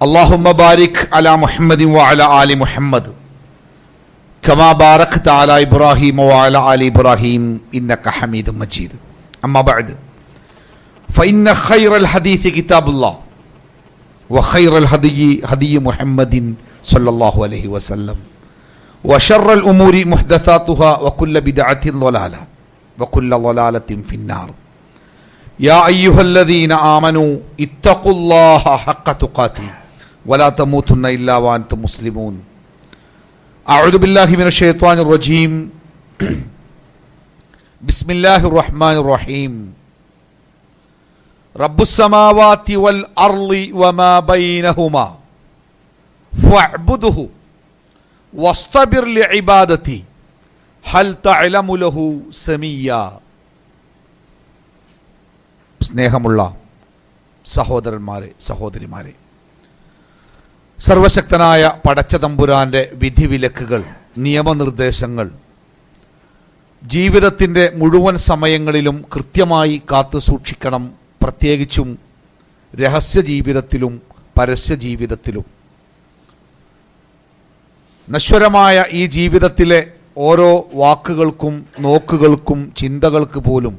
اللهم بارك على محمد وعلى آل محمد كما باركت على إبراهيم وعلى آل إبراهيم إنك حميد مجيد. أما بعد فإن خير الحديث كتاب الله وخير الهدي هدي محمد صلى الله عليه وسلم وشر الأمور محدثاتها وكل بدعة ضلالة وكل ضلالة في النار. يا أيها الذين آمنوا اتقوا الله حق تقاته ولا تموتن إلا وأنتم مسلمون. أعوذ بالله من الشيطان الرجيم. بسم الله الرحمن الرحيم. رب السماوات والأرض وما بينهما فاعبده واصطبر لعبادته هل تعلم له سميا. സ്നേഹമുള്ള സഹോദരന്മാരെ, സഹോദരിമാരെ, സർവശക്തനായ പടച്ച തമ്പുരാൻ്റെ വിധിവിലക്കുകൾ, നിയമനിർദ്ദേശങ്ങൾ ജീവിതത്തിൻ്റെ മുഴുവൻ സമയങ്ങളിലും കൃത്യമായി കാത്തു സൂക്ഷിക്കണം. പ്രത്യേകിച്ചും രഹസ്യ ജീവിതത്തിലും പരസ്യ ജീവിതത്തിലും. നശ്വരമായ ഈ ജീവിതത്തിലെ ഓരോ വാക്കുകൾക്കും നോക്കുകൾക്കും ചിന്തകൾക്ക് പോലും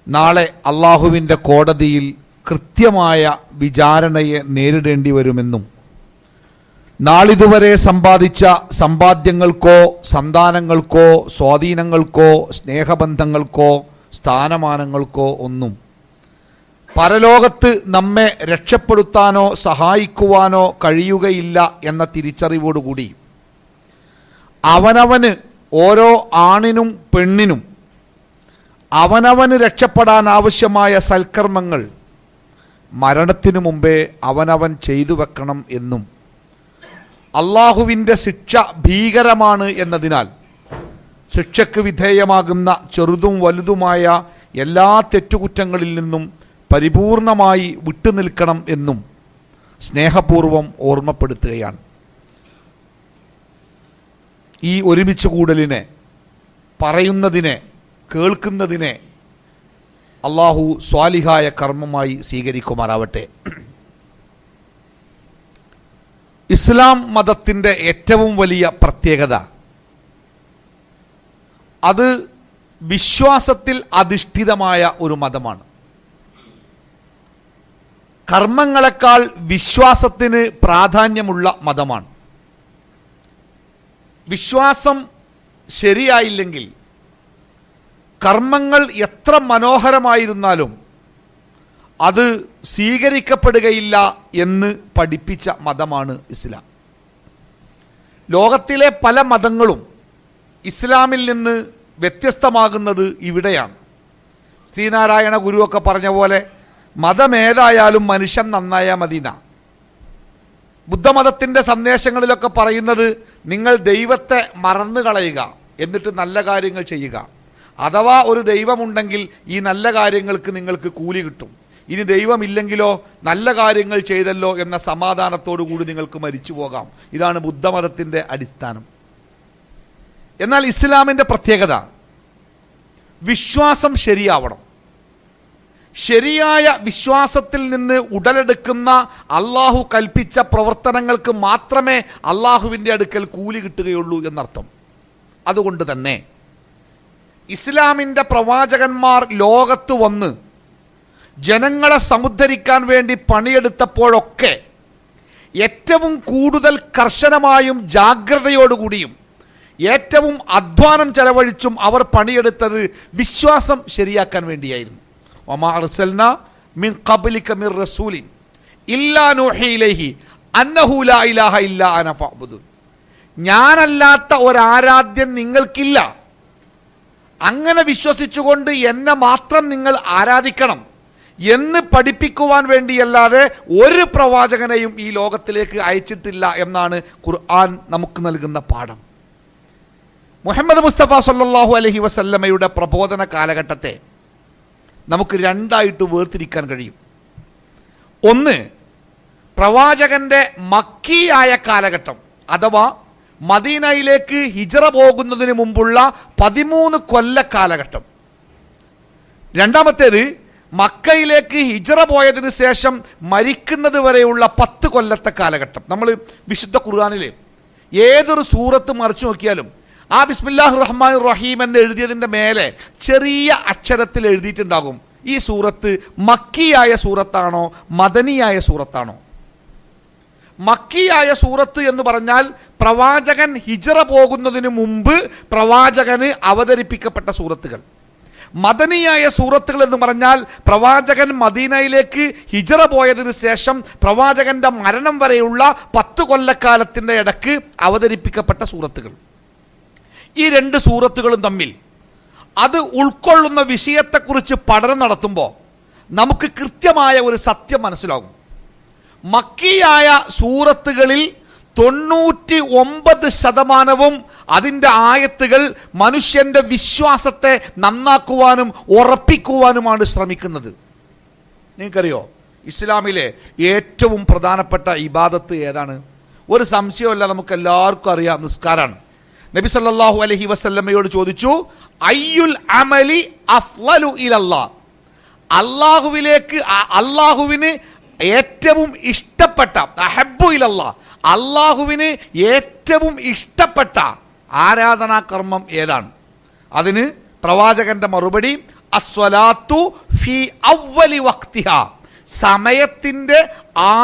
നാളെ അള്ളാഹുവിൻ്റെ കോടതിയിൽ കൃത്യമായ വിചാരണയെ നേരിടേണ്ടി വരുമെന്നും നാളിതുവരെ സമ്പാദിച്ച സമ്പാദ്യങ്ങൾക്കോ സന്താനങ്ങൾക്കോ സ്വാധീനങ്ങൾക്കോ സ്നേഹബന്ധങ്ങൾക്കോ സ്ഥാനമാനങ്ങൾക്കോ ഒന്നും പരലോകത്ത് നമ്മെ രക്ഷപ്പെടുത്താനോ സഹായിക്കുവാനോ കഴിയുകയില്ല എന്ന തിരിച്ചറിവോടുകൂടി അവനവന്, ഓരോ ആണിനും പെണ്ണിനും അവനവന് രക്ഷപ്പെടാൻ ആവശ്യമായ സൽക്കർമ്മങ്ങൾ മരണത്തിനു മുമ്പേ അവനവൻ ചെയ്തു വെക്കണം എന്നും അള്ളാഹുവിൻ്റെ ശിക്ഷ ഭീകരമാണ് എന്നതിനാൽ ശിക്ഷയ്ക്ക് വിധേയമാകുന്ന ചെറുതും വലുതുമായ എല്ലാ തെറ്റുകുറ്റങ്ങളിൽ നിന്നും പരിപൂർണമായി വിട്ടുനിൽക്കണം എന്നും സ്നേഹപൂർവം ഓർമ്മപ്പെടുത്തുകയാണ്. ഈ ഒരുമിച്ച് കൂടലിനെ, പറയുന്നതിനെ, കേൾക്കുന്നതിനെ അള്ളാഹു സ്വാലിഹായ കർമ്മമായി സ്വീകരിക്കുമാറാവട്ടെ. ഇസ്ലാം മതത്തിൻ്റെ ഏറ്റവും വലിയ പ്രത്യേകത അത് വിശ്വാസത്തിൽ അധിഷ്ഠിതമായ ഒരു മതമാണ്. കർമ്മങ്ങളെക്കാൾ വിശ്വാസത്തിന് പ്രാധാന്യമുള്ള മതമാണ്. വിശ്വാസം ശരിയായില്ലെങ്കിൽ കർമ്മങ്ങൾ എത്ര മനോഹരമായിരുന്നാലും അത് സ്വീകരിക്കപ്പെടുകയില്ല എന്ന് പഠിപ്പിച്ച മതമാണ് ഇസ്ലാം. ലോകത്തിലെ പല മതങ്ങളും ഇസ്ലാമിൽ നിന്ന് വ്യത്യസ്തമാകുന്നത് ഇവിടെയാണ്. ശ്രീനാരായണ ഗുരുവൊക്കെ പറഞ്ഞ പോലെ മതമേതായാലും മനുഷ്യൻ നന്നായാൽ മതിന. ബുദ്ധമതത്തിൻ്റെ സന്ദേശങ്ങളിലൊക്കെ പറയുന്നത് നിങ്ങൾ ദൈവത്തെ മറന്നു കളയുക, എന്നിട്ട് നല്ല കാര്യങ്ങൾ ചെയ്യുക. അഥവാ ഒരു ദൈവമുണ്ടെങ്കിൽ ഈ നല്ല കാര്യങ്ങൾക്ക് നിങ്ങൾക്ക് കൂലി കിട്ടും. ഇനി ദൈവമില്ലെങ്കിലോ നല്ല കാര്യങ്ങൾ ചെയ്തല്ലോ എന്ന സമാധാനത്തോടു കൂടി നിങ്ങൾക്ക് മരിച്ചു പോകാം. ഇതാണ് ബുദ്ധമതത്തിൻ്റെ അടിസ്ഥാനം. എന്നാൽ ഇസ്ലാമിൻ്റെ പ്രത്യേകത വിശ്വാസം ശരിയാവണം. ശരിയായ വിശ്വാസത്തിൽ നിന്ന് ഉടലെടുക്കുന്ന അള്ളാഹു കൽപ്പിച്ച പ്രവർത്തനങ്ങൾക്ക് മാത്രമേ അള്ളാഹുവിൻ്റെ അടുക്കൽ കൂലി കിട്ടുകയുള്ളൂ എന്നർത്ഥം. അതുകൊണ്ട് തന്നെ ഇസ്ലാമിൻ്റെ പ്രവാചകന്മാർ ലോകത്ത് വന്ന് ജനങ്ങളെ സമുദ്ധരിക്കാൻ വേണ്ടി പണിയെടുത്തപ്പോഴൊക്കെ ഏറ്റവും കൂടുതൽ കർശനമായും ജാഗ്രതയോടുകൂടിയും ഏറ്റവും അധ്വാനം ചെലവഴിച്ചും അവർ പണിയെടുത്തത് വിശ്വാസം ശരിയാക്കാൻ വേണ്ടിയായിരുന്നു. വമാ അർസൽനാ മിൻ ഖബ്ലിക മിർ റസൂലിൻ ഇല്ലാ നൂഹി ഇലൈഹി അന്നഹു ലാ ഇലാഹ ഇല്ലാ അന ഫഅ്ബുദൂൻ. ഞാനല്ലാത്ത ഒരാരാധ്യൻ നിങ്ങൾക്കില്ല, അങ്ങനെ വിശ്വസിച്ചുകൊണ്ട് എന്നെ മാത്രം നിങ്ങൾ ആരാധിക്കണം എന്ന് പഠിപ്പിക്കുവാൻ വേണ്ടിയല്ലാതെ ഒരു പ്രവാചകനെയും ഈ ലോകത്തിലേക്ക് അയച്ചിട്ടില്ല എന്നാണ് ഖുർആൻ നമുക്ക് നൽകുന്ന പാഠം. മുഹമ്മദ് മുസ്തഫ സല്ലല്ലാഹു അലൈഹി വസല്ലമയുടെ പ്രബോധന കാലഘട്ടത്തെ നമുക്ക് രണ്ടായിട്ട് വേർതിരിക്കാൻ കഴിയും. ഒന്ന്, പ്രവാചകന്റെ മക്കിയായ കാലഘട്ടം അഥവാ മദീനയിലേക്ക് ഹിജറ പോകുന്നതിന് മുമ്പുള്ള 13 കൊല്ല കാലഘട്ടം. രണ്ടാമത്തേത് മക്കയിലേക്ക് ഹിജ്റ പോയതിനു ശേഷം മരിക്കുന്നത് വരെയുള്ള 10 കൊല്ലത്തെ കാലഘട്ടം. നമ്മൾ വിശുദ്ധ ഖുർആനിൽ ഏതൊരു സൂറത്ത് മറിച്ചു നോക്കിയാലും ആ ബിസ്മില്ലാഹിർ റഹ്മാനിർ റഹീം എന്ന് എഴുതിയതിൻ്റെ മേലെ ചെറിയ അക്ഷരത്തിൽ എഴുതിയിട്ടുണ്ടാകും ഈ സൂറത്ത് മക്കിയായ സൂറത്താണോ മദനിയായ സൂറത്താണോ. മക്കിയായ സൂറത്ത് എന്ന് പറഞ്ഞാൽ പ്രവാചകൻ ഹിജ്റ പോകുന്നതിന് മുമ്പ് പ്രവാചകന് അവതരിപ്പിക്കപ്പെട്ട സൂറത്തുകൾ. മദനിയായ സൂറത്തുകൾ എന്ന് പറഞ്ഞാൽ പ്രവാചകൻ മദീനയിലേക്ക് ഹിജ്റ പോയതിനു ശേഷം പ്രവാചകന്റെ മരണം വരെയുള്ള 10 കൊല്ലക്കാലത്തിൻ്റെ ഇടയ്ക്ക് അവതരിപ്പിക്കപ്പെട്ട സൂറത്തുകൾ. ഈ 2 സൂറത്തുകളും തമ്മിൽ അത് ഉൾക്കൊള്ളുന്ന വിഷയത്തെക്കുറിച്ച് പഠനം നടത്തുമ്പോൾ നമുക്ക് കൃത്യമായ ഒരു സത്യം മനസ്സിലാകും. മക്കിയായ സൂറത്തുകളിൽ 99% അതിൻ്റെ ആയത്തുകൾ മനുഷ്യൻ്റെ വിശ്വാസത്തെ നന്നാക്കുവാനും ഉറപ്പിക്കുവാനുമാണ് ശ്രമിക്കുന്നത്. നിങ്ങൾക്കറിയോ ഇസ്ലാമിലെ ഏറ്റവും പ്രധാനപ്പെട്ട ഇബാദത്ത് ഏതാണ്? ഒരു സംശയമല്ല, നമുക്ക് എല്ലാവർക്കും അറിയാം, നിസ്കാരമാണ്. നബി സല്ലല്ലാഹു അലൈഹി വസല്ലമയോട് ചോദിച്ചു, അയ്യുൽ അമലി അഫ്ളലു ഇലല്ലാഹ്, അള്ളാഹുവിന് ഏറ്റവും ഇഷ്ടപ്പെട്ട, അഹബ്ബു ഇലല്ലാഹ്, അള്ളാഹുവിന് ഏറ്റവും ഇഷ്ടപ്പെട്ട ആരാധനാകർമ്മം ഏതാണ്? അതിന് പ്രവാചകന്റെ മറുപടി അസ്വലാത്തു ഫി അവ്വലി വഖ്തിഹാ, സമയത്തിൻ്റെ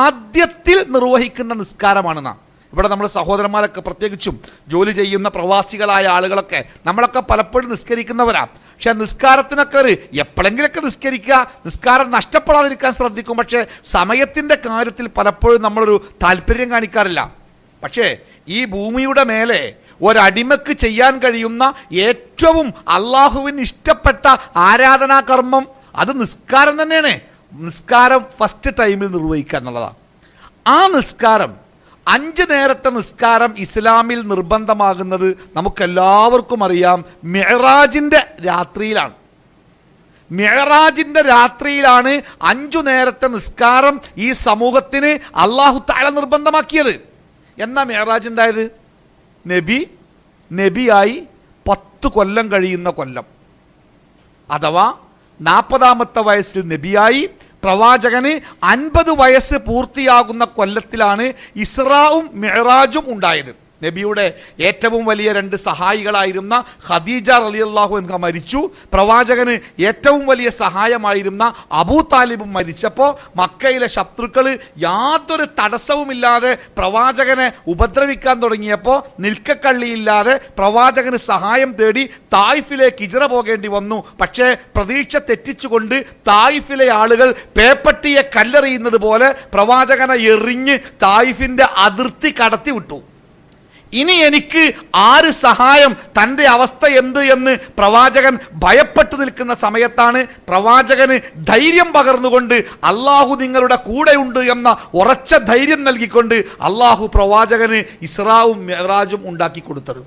ആദ്യത്തിൽ നിർവഹിക്കുന്ന നിസ്കാരമാണെന്നാണ്. ഇവിടെ നമ്മുടെ സഹോദരന്മാരൊക്കെ, പ്രത്യേകിച്ചും ജോലി ചെയ്യുന്ന പ്രവാസികളായ ആളുകളൊക്കെ, നമ്മളൊക്കെ പലപ്പോഴും നിസ്കരിക്കുന്നവരാണ്. പക്ഷെ നിസ്കാരത്തിനൊക്കെ എപ്പോഴെങ്കിലൊക്കെ നിസ്കരിക്കുക, നിസ്കാരം നഷ്ടപ്പെടാതിരിക്കാൻ ശ്രദ്ധിക്കും. പക്ഷേ സമയത്തിൻ്റെ കാര്യത്തിൽ പലപ്പോഴും നമ്മളൊരു താല്പര്യം കാണിക്കാറില്ല. പക്ഷേ ഈ ഭൂമിയുടെ മേലെ ഒരടിമക്ക് ചെയ്യാൻ കഴിയുന്ന ഏറ്റവും അള്ളാഹുവിന് ഇഷ്ടപ്പെട്ട ആരാധനാകർമ്മം അത് നിസ്കാരം തന്നെയാണ്. നിസ്കാരം ഫസ്റ്റ് ടൈമിൽ നിർവഹിക്കുക എന്നുള്ളതാണ്. ആ നിസ്കാരം, 5 നേരത്തെ നിസ്കാരം ഇസ്ലാമിൽ നിർബന്ധമാകുന്നത് നമുക്കെല്ലാവർക്കും അറിയാം, മിഅ്റാജിൻ്റെ രാത്രിയിലാണ്. മിഅ്റാജിൻ്റെ രാത്രിയിലാണ് 5 നേരത്തെ നിസ്കാരം ഈ സമൂഹത്തിന് അല്ലാഹു തആല നിർബന്ധമാക്കിയത്. എന്നാ മിഅ്റാജ് ഉണ്ടായത്? നബിയായി 10 കൊല്ലം കഴിയുന്ന കൊല്ലം, അഥവാ 40ാമത്തെ വയസ്സിൽ നബിയായി പ്രവാചകന് 50 വയസ്സ് പൂർത്തിയാകുന്ന കൊല്ലത്തിലാണ് ഇസ്രാവും മിഅ്റാജും ഉണ്ടായത്. നബിയുടെ ഏറ്റവും വലിയ 2 സഹായികളായിരുന്ന ഖദീജ റളിയല്ലാഹു അൻഹ മരിച്ചു. പ്രവാചകന് ഏറ്റവും വലിയ സഹായമായിരുന്ന അബൂ താലിബും മരിച്ചപ്പോൾ മക്കയിലെ ശത്രുക്കൾ യാതൊരു തടസ്സവുമില്ലാതെ പ്രവാചകനെ ഉപദ്രവിക്കാൻ തുടങ്ങിയപ്പോൾ നിൽക്കക്കള്ളിയില്ലാതെ പ്രവാചകന് സഹായം തേടി തായിഫിലേക്ക് ഹിജ്റ പോകേണ്ടി വന്നു. പക്ഷേ പ്രതീക്ഷ തെറ്റിച്ചുകൊണ്ട് തായിഫിലെ ആളുകൾ പേപ്പട്ടിയെ കല്ലെറിയുന്നത് പോലെ പ്രവാചകനെ എറിഞ്ഞ് തായിഫിൻ്റെ അതിർത്തി കടത്തി വിട്ടു. ഇനി എനിക്ക് ആര് സഹായം, തൻ്റെ അവസ്ഥ എന്ത് എന്ന് പ്രവാചകൻ ഭയപ്പെട്ടു നിൽക്കുന്ന സമയത്താണ് പ്രവാചകന് ധൈര്യം പകർന്നുകൊണ്ട് അള്ളാഹു നിങ്ങളുടെ കൂടെയുണ്ട് എന്ന ഉറച്ച ധൈര്യം നൽകിക്കൊണ്ട് അള്ളാഹു പ്രവാചകന് ഇസ്രാവും മിഅ്റാജും ഉണ്ടാക്കി കൊടുത്തത്.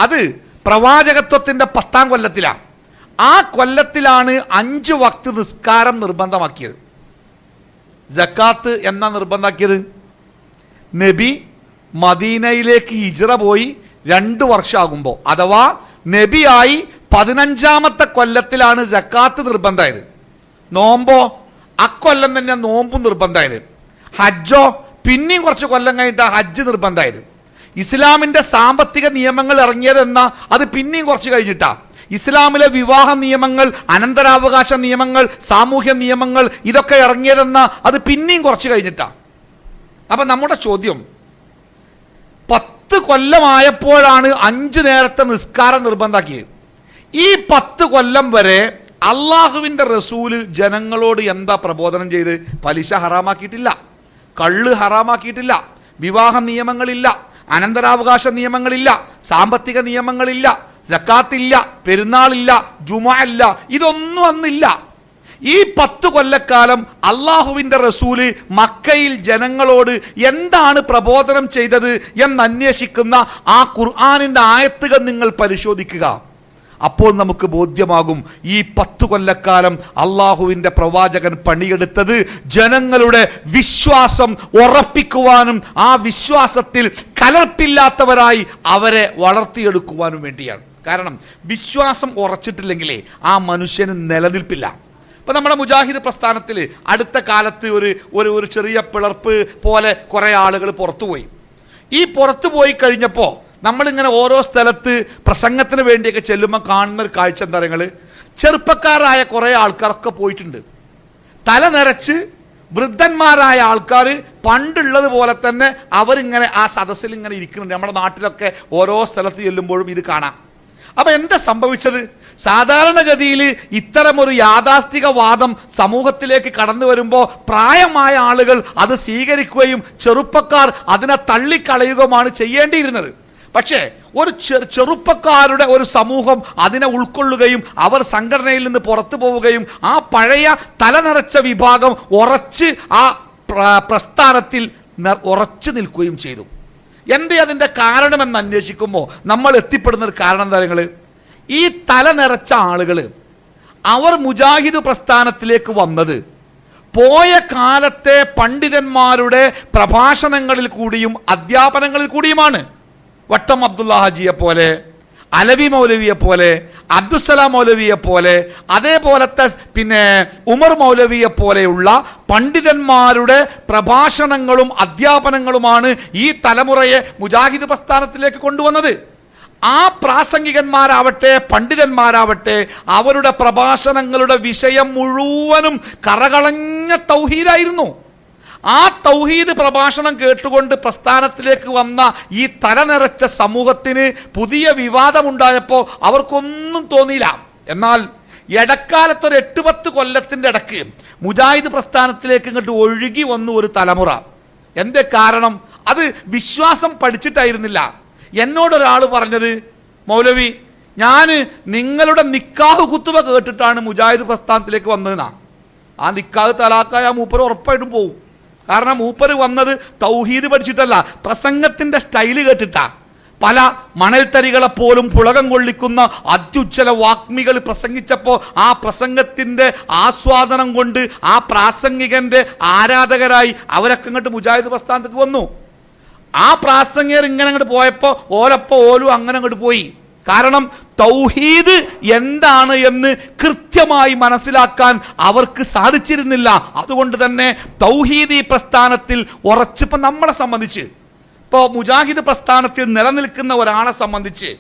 അത് പ്രവാചകത്വത്തിൻ്റെ 10ാം കൊല്ലത്തിലാണ്. ആ കൊല്ലത്തിലാണ് 5 വക്ത് നിസ്കാരം നിർബന്ധമാക്കിയത്. സക്കാത്ത് എന്നാ നിർബന്ധമാക്കിയത്? നബി മദീനയിലേക്ക് ഹിജ്റ പോയി 2 വർഷമാകുമ്പോൾ, അഥവാ നബിയായി 15ാമത്തെ കൊല്ലത്തിലാണ് സക്കാത്ത് നിർബന്ധമായത്. നോമ്പോ അക്കൊല്ലം തന്നെ നോമ്പും നിർബന്ധമായത്. ഹജ്ജോ പിന്നെയും കുറച്ച് കൊല്ലം കഴിഞ്ഞിട്ട് ഹജ്ജ് നിർബന്ധമായത്. ഇസ്ലാമിൻ്റെ സാമ്പത്തിക നിയമങ്ങൾ ഇറങ്ങിയതെന്ന അത് പിന്നെയും കുറച്ച് കഴിഞ്ഞിട്ടാണ്. ഇസ്ലാമിലെ വിവാഹ നിയമങ്ങൾ, അനന്തരാവകാശ നിയമങ്ങൾ, സാമൂഹ്യ നിയമങ്ങൾ ഇതൊക്കെ ഇറങ്ങിയതെന്ന അത് പിന്നെയും കുറച്ച് കഴിഞ്ഞിട്ടാണ്. അപ്പം നമ്മുടെ ചോദ്യം, 10 കൊല്ലമായപ്പോഴാണ് 5 നേരത്തെ നിസ്കാരം നിർബന്ധമാക്കിയത്. ഈ 10 കൊല്ലം വരെ അള്ളാഹുവിൻ്റെ റസൂല് ജനങ്ങളോട് എന്താ പ്രബോധനം ചെയ്ത്? പലിശ ഹറാമാക്കിയിട്ടില്ല, കള്ള് ഹറാമാക്കിയിട്ടില്ല, വിവാഹ നിയമങ്ങളില്ല, അനന്തരാവകാശ നിയമങ്ങളില്ല, സാമ്പത്തിക നിയമങ്ങളില്ല, സക്കാത്തില്ല, പെരുന്നാളില്ല, ജുമുഅ ഇല്ല, ഇതൊന്നും അന്നില്ല. ഈ 10 കൊല്ലക്കാലം അള്ളാഹുവിൻ്റെ റസൂല് മക്കയിൽ ജനങ്ങളോട് എന്താണ് പ്രബോധനം ചെയ്തത് എന്നന്വേഷിക്കുന്ന ആ ഖുർആനിൻ്റെ ആയത്തുകൾ നിങ്ങൾ പരിശോധിക്കുക. അപ്പോൾ നമുക്ക് ബോധ്യമാകും ഈ 10 കൊല്ലക്കാലം അള്ളാഹുവിൻ്റെ പ്രവാചകൻ പണിയെടുത്തത് ജനങ്ങളുടെ വിശ്വാസം ഉറപ്പിക്കുവാനും ആ വിശ്വാസത്തിൽ കലർപ്പില്ലാത്തവരായി അവരെ വളർത്തിയെടുക്കുവാനും വേണ്ടിയാണ്. കാരണം വിശ്വാസം ഉറച്ചിട്ടില്ലെങ്കിലേ ആ മനുഷ്യന് നിലനിൽപ്പില്ല. ഇപ്പം നമ്മുടെ മുജാഹിദ് പ്രസ്ഥാനത്തിൽ അടുത്ത കാലത്ത് ഒരു ചെറിയ പിളർപ്പ് പോലെ കുറേ ആളുകൾ പുറത്തുപോയി. ഈ പുറത്തു പോയി കഴിഞ്ഞപ്പോൾ നമ്മളിങ്ങനെ ഓരോ സ്ഥലത്ത് പ്രസംഗത്തിന് വേണ്ടിയൊക്കെ ചെല്ലുമ്പോൾ കാണുന്ന ഒരു കാഴ്ച എന്താ പറയുക, ചെറുപ്പക്കാരായ കുറേ ആൾക്കാരൊക്കെ പോയിട്ടുണ്ട്. തല നിറച്ച് വൃദ്ധന്മാരായ ആൾക്കാർ പണ്ടുള്ളത് പോലെ തന്നെ അവരിങ്ങനെ ആ സദസ്സിൽ ഇങ്ങനെ ഇരിക്കുന്നുണ്ട്. നമ്മുടെ നാട്ടിലൊക്കെ ഓരോ സ്ഥലത്ത് ചെല്ലുമ്പോഴും ഇത് കാണാം. അപ്പം എന്താ സംഭവിച്ചത്? സാധാരണഗതിയിൽ ഇത്തരമൊരു യാഥാസ്ഥികവാദം സമൂഹത്തിലേക്ക് കടന്നു വരുമ്പോൾ പ്രായമായ ആളുകൾ അത് സ്വീകരിക്കുകയും ചെറുപ്പക്കാർ അതിനെ തള്ളിക്കളയുകയുമാണ് ചെയ്യേണ്ടിയിരുന്നത്. പക്ഷേ ഒരു ചെറുപ്പക്കാരുടെ ഒരു സമൂഹം അതിനെ ഉൾക്കൊള്ളുകയും അവർ സംഘടനയിൽ നിന്ന് പുറത്തു പോവുകയും ആ പഴയ തലനിറച്ച വിഭാഗം ഉറച്ച് ആ പ്രസ്ഥാനത്തിൽ ഉറച്ചു നിൽക്കുകയും ചെയ്തു. എന്തേ അതിൻ്റെ കാരണമെന്ന് അന്വേഷിക്കുമ്പോൾ നമ്മൾ എത്തിപ്പെടുന്ന ഒരു കാരണം എന്താ പറയുക, ഈ തലനിറച്ച ആളുകൾ അവർ മുജാഹിദ് പ്രസ്ഥാനത്തിലേക്ക് വന്നത് പോയ കാലത്തെ പണ്ഡിതന്മാരുടെ പ്രഭാഷണങ്ങളിൽ കൂടിയും അധ്യാപനങ്ങളിൽ കൂടിയുമാണ്. വട്ടം അബ്ദുള്ള ഹാജിയെ പോലെ, അലവി മൗലവിയെ പോലെ, അബ്ദുസലാം മൗലവിയെ പോലെ, അതേപോലത്തെ ഉമർ മൗലവിയെ പോലെയുള്ള പണ്ഡിതന്മാരുടെ പ്രഭാഷണങ്ങളും അധ്യാപനങ്ങളുമാണ് ഈ തലമുറയെ മുജാഹിദ് പ്രസ്ഥാനത്തിലേക്ക് കൊണ്ടുവന്നത്. ആ പ്രാസംഗികന്മാരാവട്ടെ പണ്ഡിതന്മാരാവട്ടെ അവരുടെ പ്രഭാഷണങ്ങളുടെ വിഷയം മുഴുവനും കറകളഞ്ഞ തൗഹീദായിരുന്നു. ആ തൗഹീദ് പ്രഭാഷണം കേട്ടുകൊണ്ട് പ്രസ്ഥാനത്തിലേക്ക് വന്ന ഈ തലനിറച്ച സമൂഹത്തിന് പുതിയ വിവാദമുണ്ടായപ്പോൾ അവർക്കൊന്നും തോന്നിയില്ല. എന്നാൽ ഇടക്കാലത്തൊരു 8-10 കൊല്ലത്തിൻ്റെ ഇടയ്ക്ക് മുജാഹിദ് പ്രസ്ഥാനത്തിലേക്ക് ഇങ്ങോട്ട് ഒഴുകി വന്നു ഒരു തലമുറ. എന്തേ കാരണം? അത് വിശ്വാസം പഠിച്ചിട്ടായിരുന്നില്ല. എന്നോടൊരാൾ പറഞ്ഞത്, മൗലവി ഞാൻ നിങ്ങളുടെ നിക്കാഹ് കുത്തുബ കേട്ടിട്ടാണ് മുജാഹിദ് പ്രസ്ഥാനത്തിലേക്ക് വന്നതെന്നാ. ആ നിക്കാഹ് തലാക്കായ മൂപ്പര് ഉറപ്പായിട്ടും പോകും. കാരണം മൂപ്പര് വന്നത് തൗഹീദ് പഠിച്ചിട്ടല്ല, പ്രസംഗത്തിൻ്റെ സ്റ്റൈല് കേട്ടിട്ടാ. പല മണൽത്തരികളെ പോലും പുളകം കൊള്ളിക്കുന്ന അത്യുജ്വല വാഗ്മികൾ പ്രസംഗിച്ചപ്പോൾ ആ പ്രസംഗത്തിൻ്റെ ആസ്വാദനം കൊണ്ട് ആ പ്രാസംഗികൻ്റെ ആരാധകരായി അവരൊക്കെ ഇങ്ങോട്ട് മുജാഹിദ് പ്രസ്ഥാനത്തേക്ക് വന്നു. ആ പ്രാസംഗികർ ഇങ്ങനെ അങ്ങോട്ട് പോയപ്പോൾ ഓലും അങ്ങനെ അങ്ങോട്ട് പോയി. കാരണം തൗഹീദ് എന്താണ് എന്ന് കൃത്യമായി മനസ്സിലാക്കാൻ അവർക്ക് സാധിച്ചിരുന്നില്ല. അതുകൊണ്ട് തന്നെ തൗഹീദി പ്രസ്ഥാനത്തിൽ ഉറച്ചിപ്പോൾ നമ്മളെ സംബന്ധിച്ച്, ഇപ്പോൾ മുജാഹിദ് പ്രസ്ഥാനത്തിൽ നിലനിൽക്കുന്ന ഒരാളെ സംബന്ധിച്ച്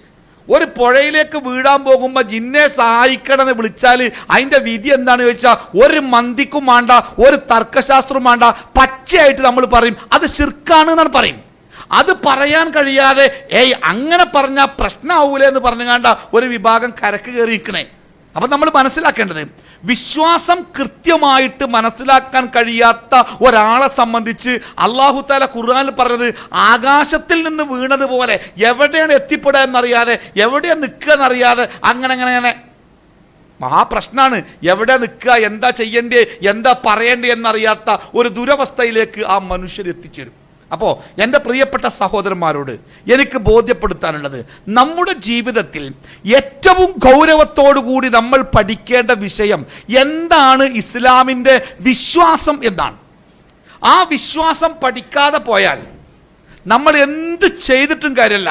ഒരു പുഴയിലേക്ക് വീഴാൻ പോകുമ്പോൾ ജിന്നെ സഹായിക്കണമെന്ന് വിളിച്ചാൽ അതിൻ്റെ വിധി എന്താണെന്ന് ചോദിച്ചാൽ ഒരു മന്തിക്കും വേണ്ട, ഒരു തർക്കശാസ്ത്രവും വേണ്ട, പച്ചയായിട്ട് നമ്മൾ പറയും അത് ശിർക്കാണ് എന്നാണ് പറയും. അത് പറയാൻ കഴിയാതെ അങ്ങനെ പറഞ്ഞാൽ പ്രശ്നമാവൂലേ എന്ന് പറഞ്ഞുകാണ്ട ഒരു വിഭാഗം കരക്ക് കയറിയിരിക്കണേ. അപ്പം നമ്മൾ മനസ്സിലാക്കേണ്ടത്, വിശ്വാസം കൃത്യമായിട്ട് മനസ്സിലാക്കാൻ കഴിയാത്ത ഒരാളെ സംബന്ധിച്ച് അല്ലാഹു തആല ഖുർആനിൽ പറഞ്ഞത് ആകാശത്തിൽ നിന്ന് വീണതുപോലെ എവിടെയാണ് എത്തിപ്പെടുക എന്നറിയാതെ, എവിടെയാണ് നിൽക്കുക എന്നറിയാതെ അങ്ങനെ മഹാപ്രശ്നമാണ്. എവിടെ നിൽക്കുക, എന്താ ചെയ്യേണ്ടേ, എന്താ പറയേണ്ടേ എന്നറിയാത്ത ഒരു ദുരവസ്ഥയിലേക്ക് ആ മനുഷ്യർ എത്തിച്ചേരും. അപ്പോൾ എൻ്റെ പ്രിയപ്പെട്ട സഹോദരന്മാരോട് എനിക്ക് ബോധ്യപ്പെടുത്താനുള്ളത്, നമ്മുടെ ജീവിതത്തിൽ ഏറ്റവും ഗൗരവത്തോടുകൂടി നമ്മൾ പഠിക്കേണ്ട വിഷയം എന്താണ്, ഇസ്ലാമിൻ്റെ വിശ്വാസം എന്നാണ്. ആ വിശ്വാസം പഠിക്കാതെ പോയാൽ നമ്മൾ എന്ത് ചെയ്തിട്ടും കാര്യമില്ല,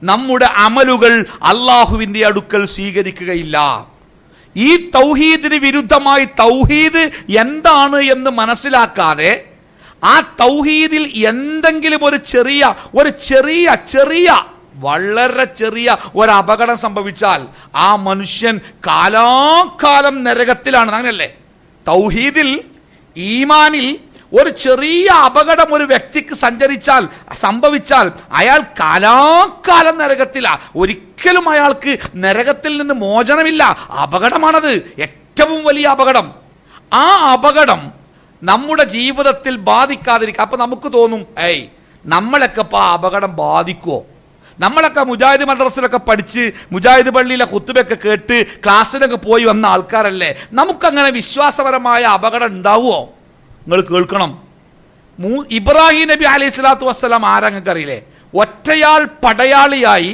നമ്മുടെ അമലുകൾ അള്ളാഹുവിൻ്റെ അടുക്കൽ സ്വീകരിക്കുകയില്ല. ഈ തൗഹീദിന് വിരുദ്ധമായി തൗഹീദ് എന്താണ് എന്ന് മനസ്സിലാക്കാതെ ആ തൗഹീദിൽ എന്തെങ്കിലും ഒരു ചെറിയ വളരെ ചെറിയ ഒരു അപകടം സംഭവിച്ചാൽ ആ മനുഷ്യൻ കാലാകാലം നരകത്തിലാണ്. അങ്ങനല്ലേ? തൗഹീദിൽ, ഈമാനിൽ ഒരു ചെറിയ അപകടം ഒരു വ്യക്തിക്ക് സംഭവിച്ചാൽ അയാൾ കാലാകാലം നരകത്തിലാണ്. ഒരിക്കലും അയാൾക്ക് നരകത്തിൽ നിന്ന് മോചനമില്ല. അപകടമാണത്, ഏറ്റവും വലിയ അപകടം. ആ അപകടം നമ്മുടെ ജീവിതത്തിൽ ബാധിക്കാതിരിക്കുക. അപ്പം നമുക്ക് തോന്നും, നമ്മളൊക്കെ ഇപ്പോൾ ആ അപകടം ബാധിക്കുമോ? നമ്മളൊക്കെ മുജാഹിദ് മദ്രസയിലൊക്കെ പഠിച്ച് മുജാഹിദ് പള്ളിയിലെ ഖുത്ബയൊക്കെ കേട്ട് ക്ലാസ്സിലൊക്കെ പോയി വന്ന ആൾക്കാരല്ലേ, നമുക്കങ്ങനെ വിശ്വാസപരമായ അപകടം ഉണ്ടാവുമോ? നിങ്ങൾ കേൾക്കണം. ഇബ്രാഹിം നബി അലൈഹി സ്വലാത്തു വസ്സലാം ആരാങ്ങൾക്ക് അറിയില്ലേ? ഒറ്റയാൾ പടയാളിയായി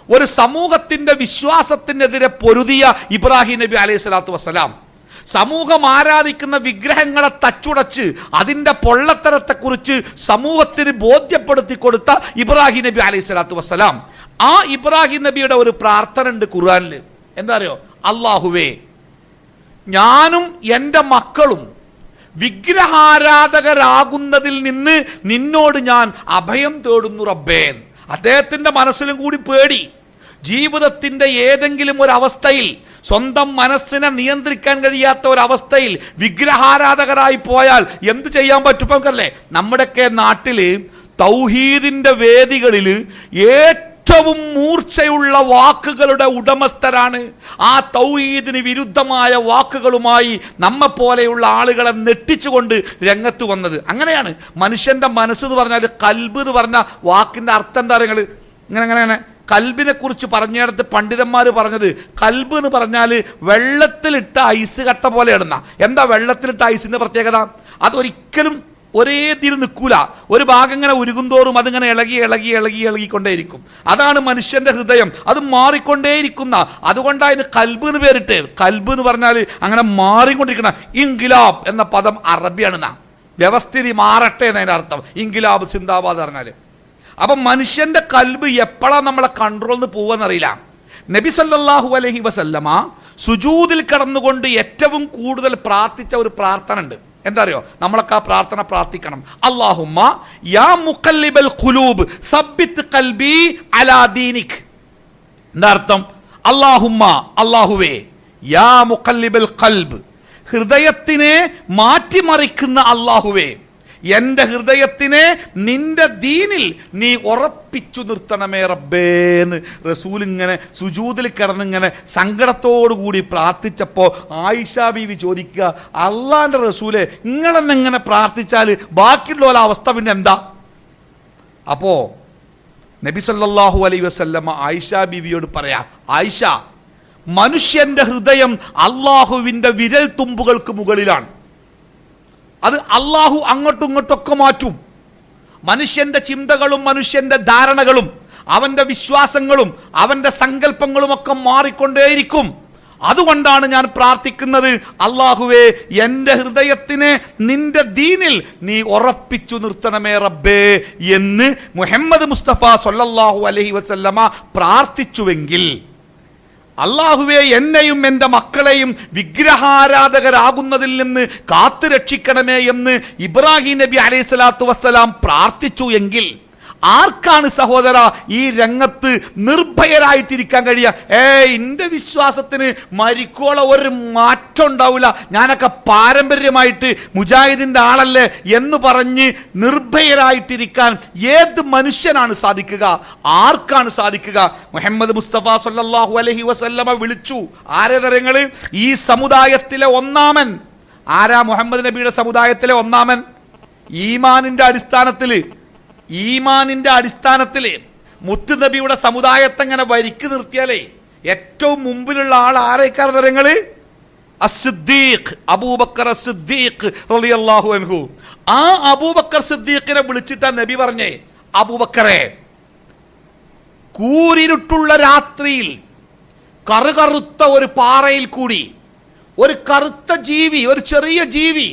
ഒരു സമൂഹത്തിൻ്റെ വിശ്വാസത്തിനെതിരെ പൊരുതിയ ഇബ്രാഹിം നബി അലൈഹി സ്വലാത്തു വസ്സലാം സമൂഹം ആരാധിക്കുന്ന വിഗ്രഹങ്ങളെ തച്ചുടച്ച് അതിൻ്റെ പൊള്ളത്തരത്തെക്കുറിച്ച് സമൂഹത്തിന് ബോധ്യപ്പെടുത്തി കൊടുത്ത ഇബ്രാഹിം നബി അലൈഹി സ്വലാത്തു വസ്സലാം, ആ ഇബ്രാഹിം നബിയുടെ ഒരു പ്രാർത്ഥന ഉണ്ട് ഖുർആനിൽ. എന്താ അറിയോ? അല്ലാഹുവേ, ഞാനും എൻ്റെ മക്കളും വിഗ്രഹാരാധകരാകുന്നതിൽ നിന്ന് നിന്നോട് ഞാൻ അഭയം തേടുന്നു റബ്ബേ. അദ്ദേഹത്തിൻ്റെ മനസ്സിലും കൂടി പേടി. ജീവിതത്തിൻ്റെ ഏതെങ്കിലും ഒരവസ്ഥയിൽ സ്വന്തം മനസ്സിനെ നിയന്ത്രിക്കാൻ കഴിയാത്ത ഒരവസ്ഥയിൽ വിഗ്രഹാരാധകരായി പോയാൽ എന്ത് ചെയ്യാൻ പറ്റും? നമുക്കല്ലേ, നമ്മുടെയൊക്കെ നാട്ടിൽ തൗഹീദിൻ്റെ വേദികളിൽ ഏറ്റവും മൂർച്ചയുള്ള വാക്കുകളുടെ ഉടമസ്ഥരാണ്. ആ തൗഹീദിന് വിരുദ്ധമായ വാക്കുകളുമായി നമ്മെപ്പോലെയുള്ള ആളുകളെ നെട്ടിച്ചുകൊണ്ട് രംഗത്ത് വന്നത്. അങ്ങനെയാണ് മനുഷ്യൻ്റെ മനസ്സെന്ന് പറഞ്ഞാൽ, കൽബ് എന്ന് പറഞ്ഞ വാക്കിൻ്റെ അർത്ഥം എന്താ പറയുക? ഇങ്ങനെ കൽബിനെ കുറിച്ച് പറഞ്ഞിടത്ത് പണ്ഡിതന്മാർ പറഞ്ഞത്, കൽബ് എന്ന് പറഞ്ഞാൽ വെള്ളത്തിലിട്ട ഐസ് കട്ട പോലെയാണെന്ന. എന്താ വെള്ളത്തിലിട്ട ഐസിൻ്റെ പ്രത്യേകത? അതൊരിക്കലും ഒരേ ഇതിൽ നിൽക്കൂല. ഒരു ഭാഗം ഇങ്ങനെ ഉരുകുന്തോറും അതിങ്ങനെ ഇളകിക്കൊണ്ടേയിരിക്കും. അതാണ് മനുഷ്യന്റെ ഹൃദയം. അത് മാറിക്കൊണ്ടേയിരിക്കുന്ന, അതുകൊണ്ടാണ് അതിന് കൽബ് എന്ന് പേരിട്ട്. കൽബ് എന്ന് പറഞ്ഞാൽ അങ്ങനെ മാറിക്കൊണ്ടിരിക്കുന്ന. ഇൻഖിലാബ് എന്ന പദം അറബിയാണെന്ന. വ്യവസ്ഥിതി മാറട്ടെ എന്നതിൻ്റെ അർത്ഥം. ഇൻഖിലാബ് സിന്ദാബാദ് പറഞ്ഞാൽ. അപ്പം മനുഷ്യന്റെ കൽബ് എപ്പോഴാണ് നമ്മളെ കൺട്രോളിൽ നിന്ന് പോവാന്നറിയില്ല. നബി സല്ലല്ലാഹു അലൈഹി വസല്ലമ സുജൂദിൽ കടന്നുകൊണ്ട് ഏറ്റവും കൂടുതൽ പ്രാർത്ഥിച്ച ഒരു പ്രാർത്ഥന ഉണ്ട്. എന്താ അറിയോ? നമ്മളൊക്കെ ആ പ്രാർത്ഥന പ്രാർത്ഥിക്കണം. അല്ലാഹുമ്മ യാ മുഖല്ലിബൽ ഖുലൂബ് സബ്ബിത് ഖൽബി അലാ ദീനിക്. എന്താ അർത്ഥം? അല്ലാഹുമ്മ, അല്ലാഹുവേ, യാ മുഖല്ലിബൽ ഖൽബ്, ഹൃദയത്തിനെ മാറ്റിമറിക്കുന്ന അല്ലാഹുവേ, എൻ്റെ ഹൃദയത്തിനെ നിന്റെ ദീനിൽ നീ ഉറപ്പിച്ചു നിർത്തണമേ റബ്ബേന്ന് റസൂൽ ഇങ്ങനെ സുജൂദിൽ കിടന്നിങ്ങനെ സങ്കടത്തോടുകൂടി പ്രാർത്ഥിച്ചപ്പോൾ ആയിഷ ബീവി ചോദിക്കുക, അള്ളാന്റെ റസൂലെ, നിങ്ങളെന്നെങ്ങനെ പ്രാർത്ഥിച്ചാൽ ബാക്കിയുള്ള അവസ്ഥ പിന്നെ എന്താ? അപ്പോ നബി സല്ലല്ലാഹു അലൈഹി വസല്ലമ ആയിഷ ബീവിയോട് പറയാ, ആയിഷ, മനുഷ്യന്റെ ഹൃദയം അള്ളാഹുവിൻ്റെ വിരൽ തുമ്പുകൾക്ക് മുകളിലാണ്. അത് അള്ളാഹു അങ്ങോട്ടും ഇങ്ങോട്ടൊക്കെ മാറ്റും. മനുഷ്യന്റെ ചിന്തകളും മനുഷ്യന്റെ ധാരണകളും അവന്റെ വിശ്വാസങ്ങളും അവന്റെ സങ്കല്പങ്ങളും ഒക്കെ മാറിക്കൊണ്ടേയിരിക്കും. അതുകൊണ്ടാണ് ഞാൻ പ്രാർത്ഥിക്കുന്നത്, അള്ളാഹുവേ, എൻ്റെ ഹൃദയത്തിനെ നിന്റെ ദീനിൽ നീ ഉറപ്പിച്ചു നിർത്തണമേ റബ്ബേ എന്ന് മുഹമ്മദ് മുസ്തഫ സല്ലല്ലാഹു അലൈഹി വസല്ലമ പ്രാർത്ഥിച്ചുവെങ്കിൽ, അള്ളാഹുവേ, എന്നെയും എൻ്റെ മക്കളെയും വിഗ്രഹാരാധകരാകുന്നതിൽ നിന്ന് കാത്തു രക്ഷിക്കണമേ എന്ന് ഇബ്രാഹിം നബി അലൈഹി സ്വലാത്തു വസ്സലാം പ്രാർത്ഥിച്ചു എങ്കിൽ, ആർക്കാണ് സഹോദര ഈ രംഗത്ത് നിർഭയരായിട്ടിരിക്കാൻ കഴിയുക? എൻ്റെ വിശ്വാസത്തിന് മരിക്കോള ഒരു മാറ്റം ഉണ്ടാവില്ല, ഞാനൊക്കെ പാരമ്പര്യമായിട്ട് മുജാഹിദിൻ്റെ ആളല്ലേ എന്ന് പറഞ്ഞ് നിർഭയരായിട്ടിരിക്കാൻ ഏത് മനുഷ്യനാണ് സാധിക്കുക? ആർക്കാണ് സാധിക്കുക? മുഹമ്മദ് മുസ്തഫ സല്ലല്ലാഹു അലൈഹി വസല്ലമ വിളിച്ചു ആരേതരങ്ങൾ? ഈ സമുദായത്തിലെ ഒന്നാമൻ ആരാ? മുഹമ്മദ് നബിയുടെ സമുദായത്തിലെ ഒന്നാമൻ. ഈമാനിന്റെ അടിസ്ഥാനത്തിൽ മുത്ത് നബിയുടെ സമുദായത്തെ അങ്ങനെ വരിക്ക് നിർത്തിയാലേ ഏറ്റവും മുമ്പിലുള്ള ആൾ ആരേക്കാരങ്ങൾ? അസ്സിദ്ദീഖ്, അബൂബക്കർ അസ്സിദ്ദീഖ് റളിയല്ലാഹു അൻഹു. ആ അബൂബക്കർ സിദ്ദീഖിനെ വിളിച്ചിട്ടാ നബി പറഞ്ഞേ, അബൂബക്കറെ, കൂരിരുട്ടുള്ള രാത്രിയിൽ കറുകറുത്ത ഒരു പാറയിൽ കൂടി ഒരു കറുത്ത ജീവി, ഒരു ചെറിയ ജീവി,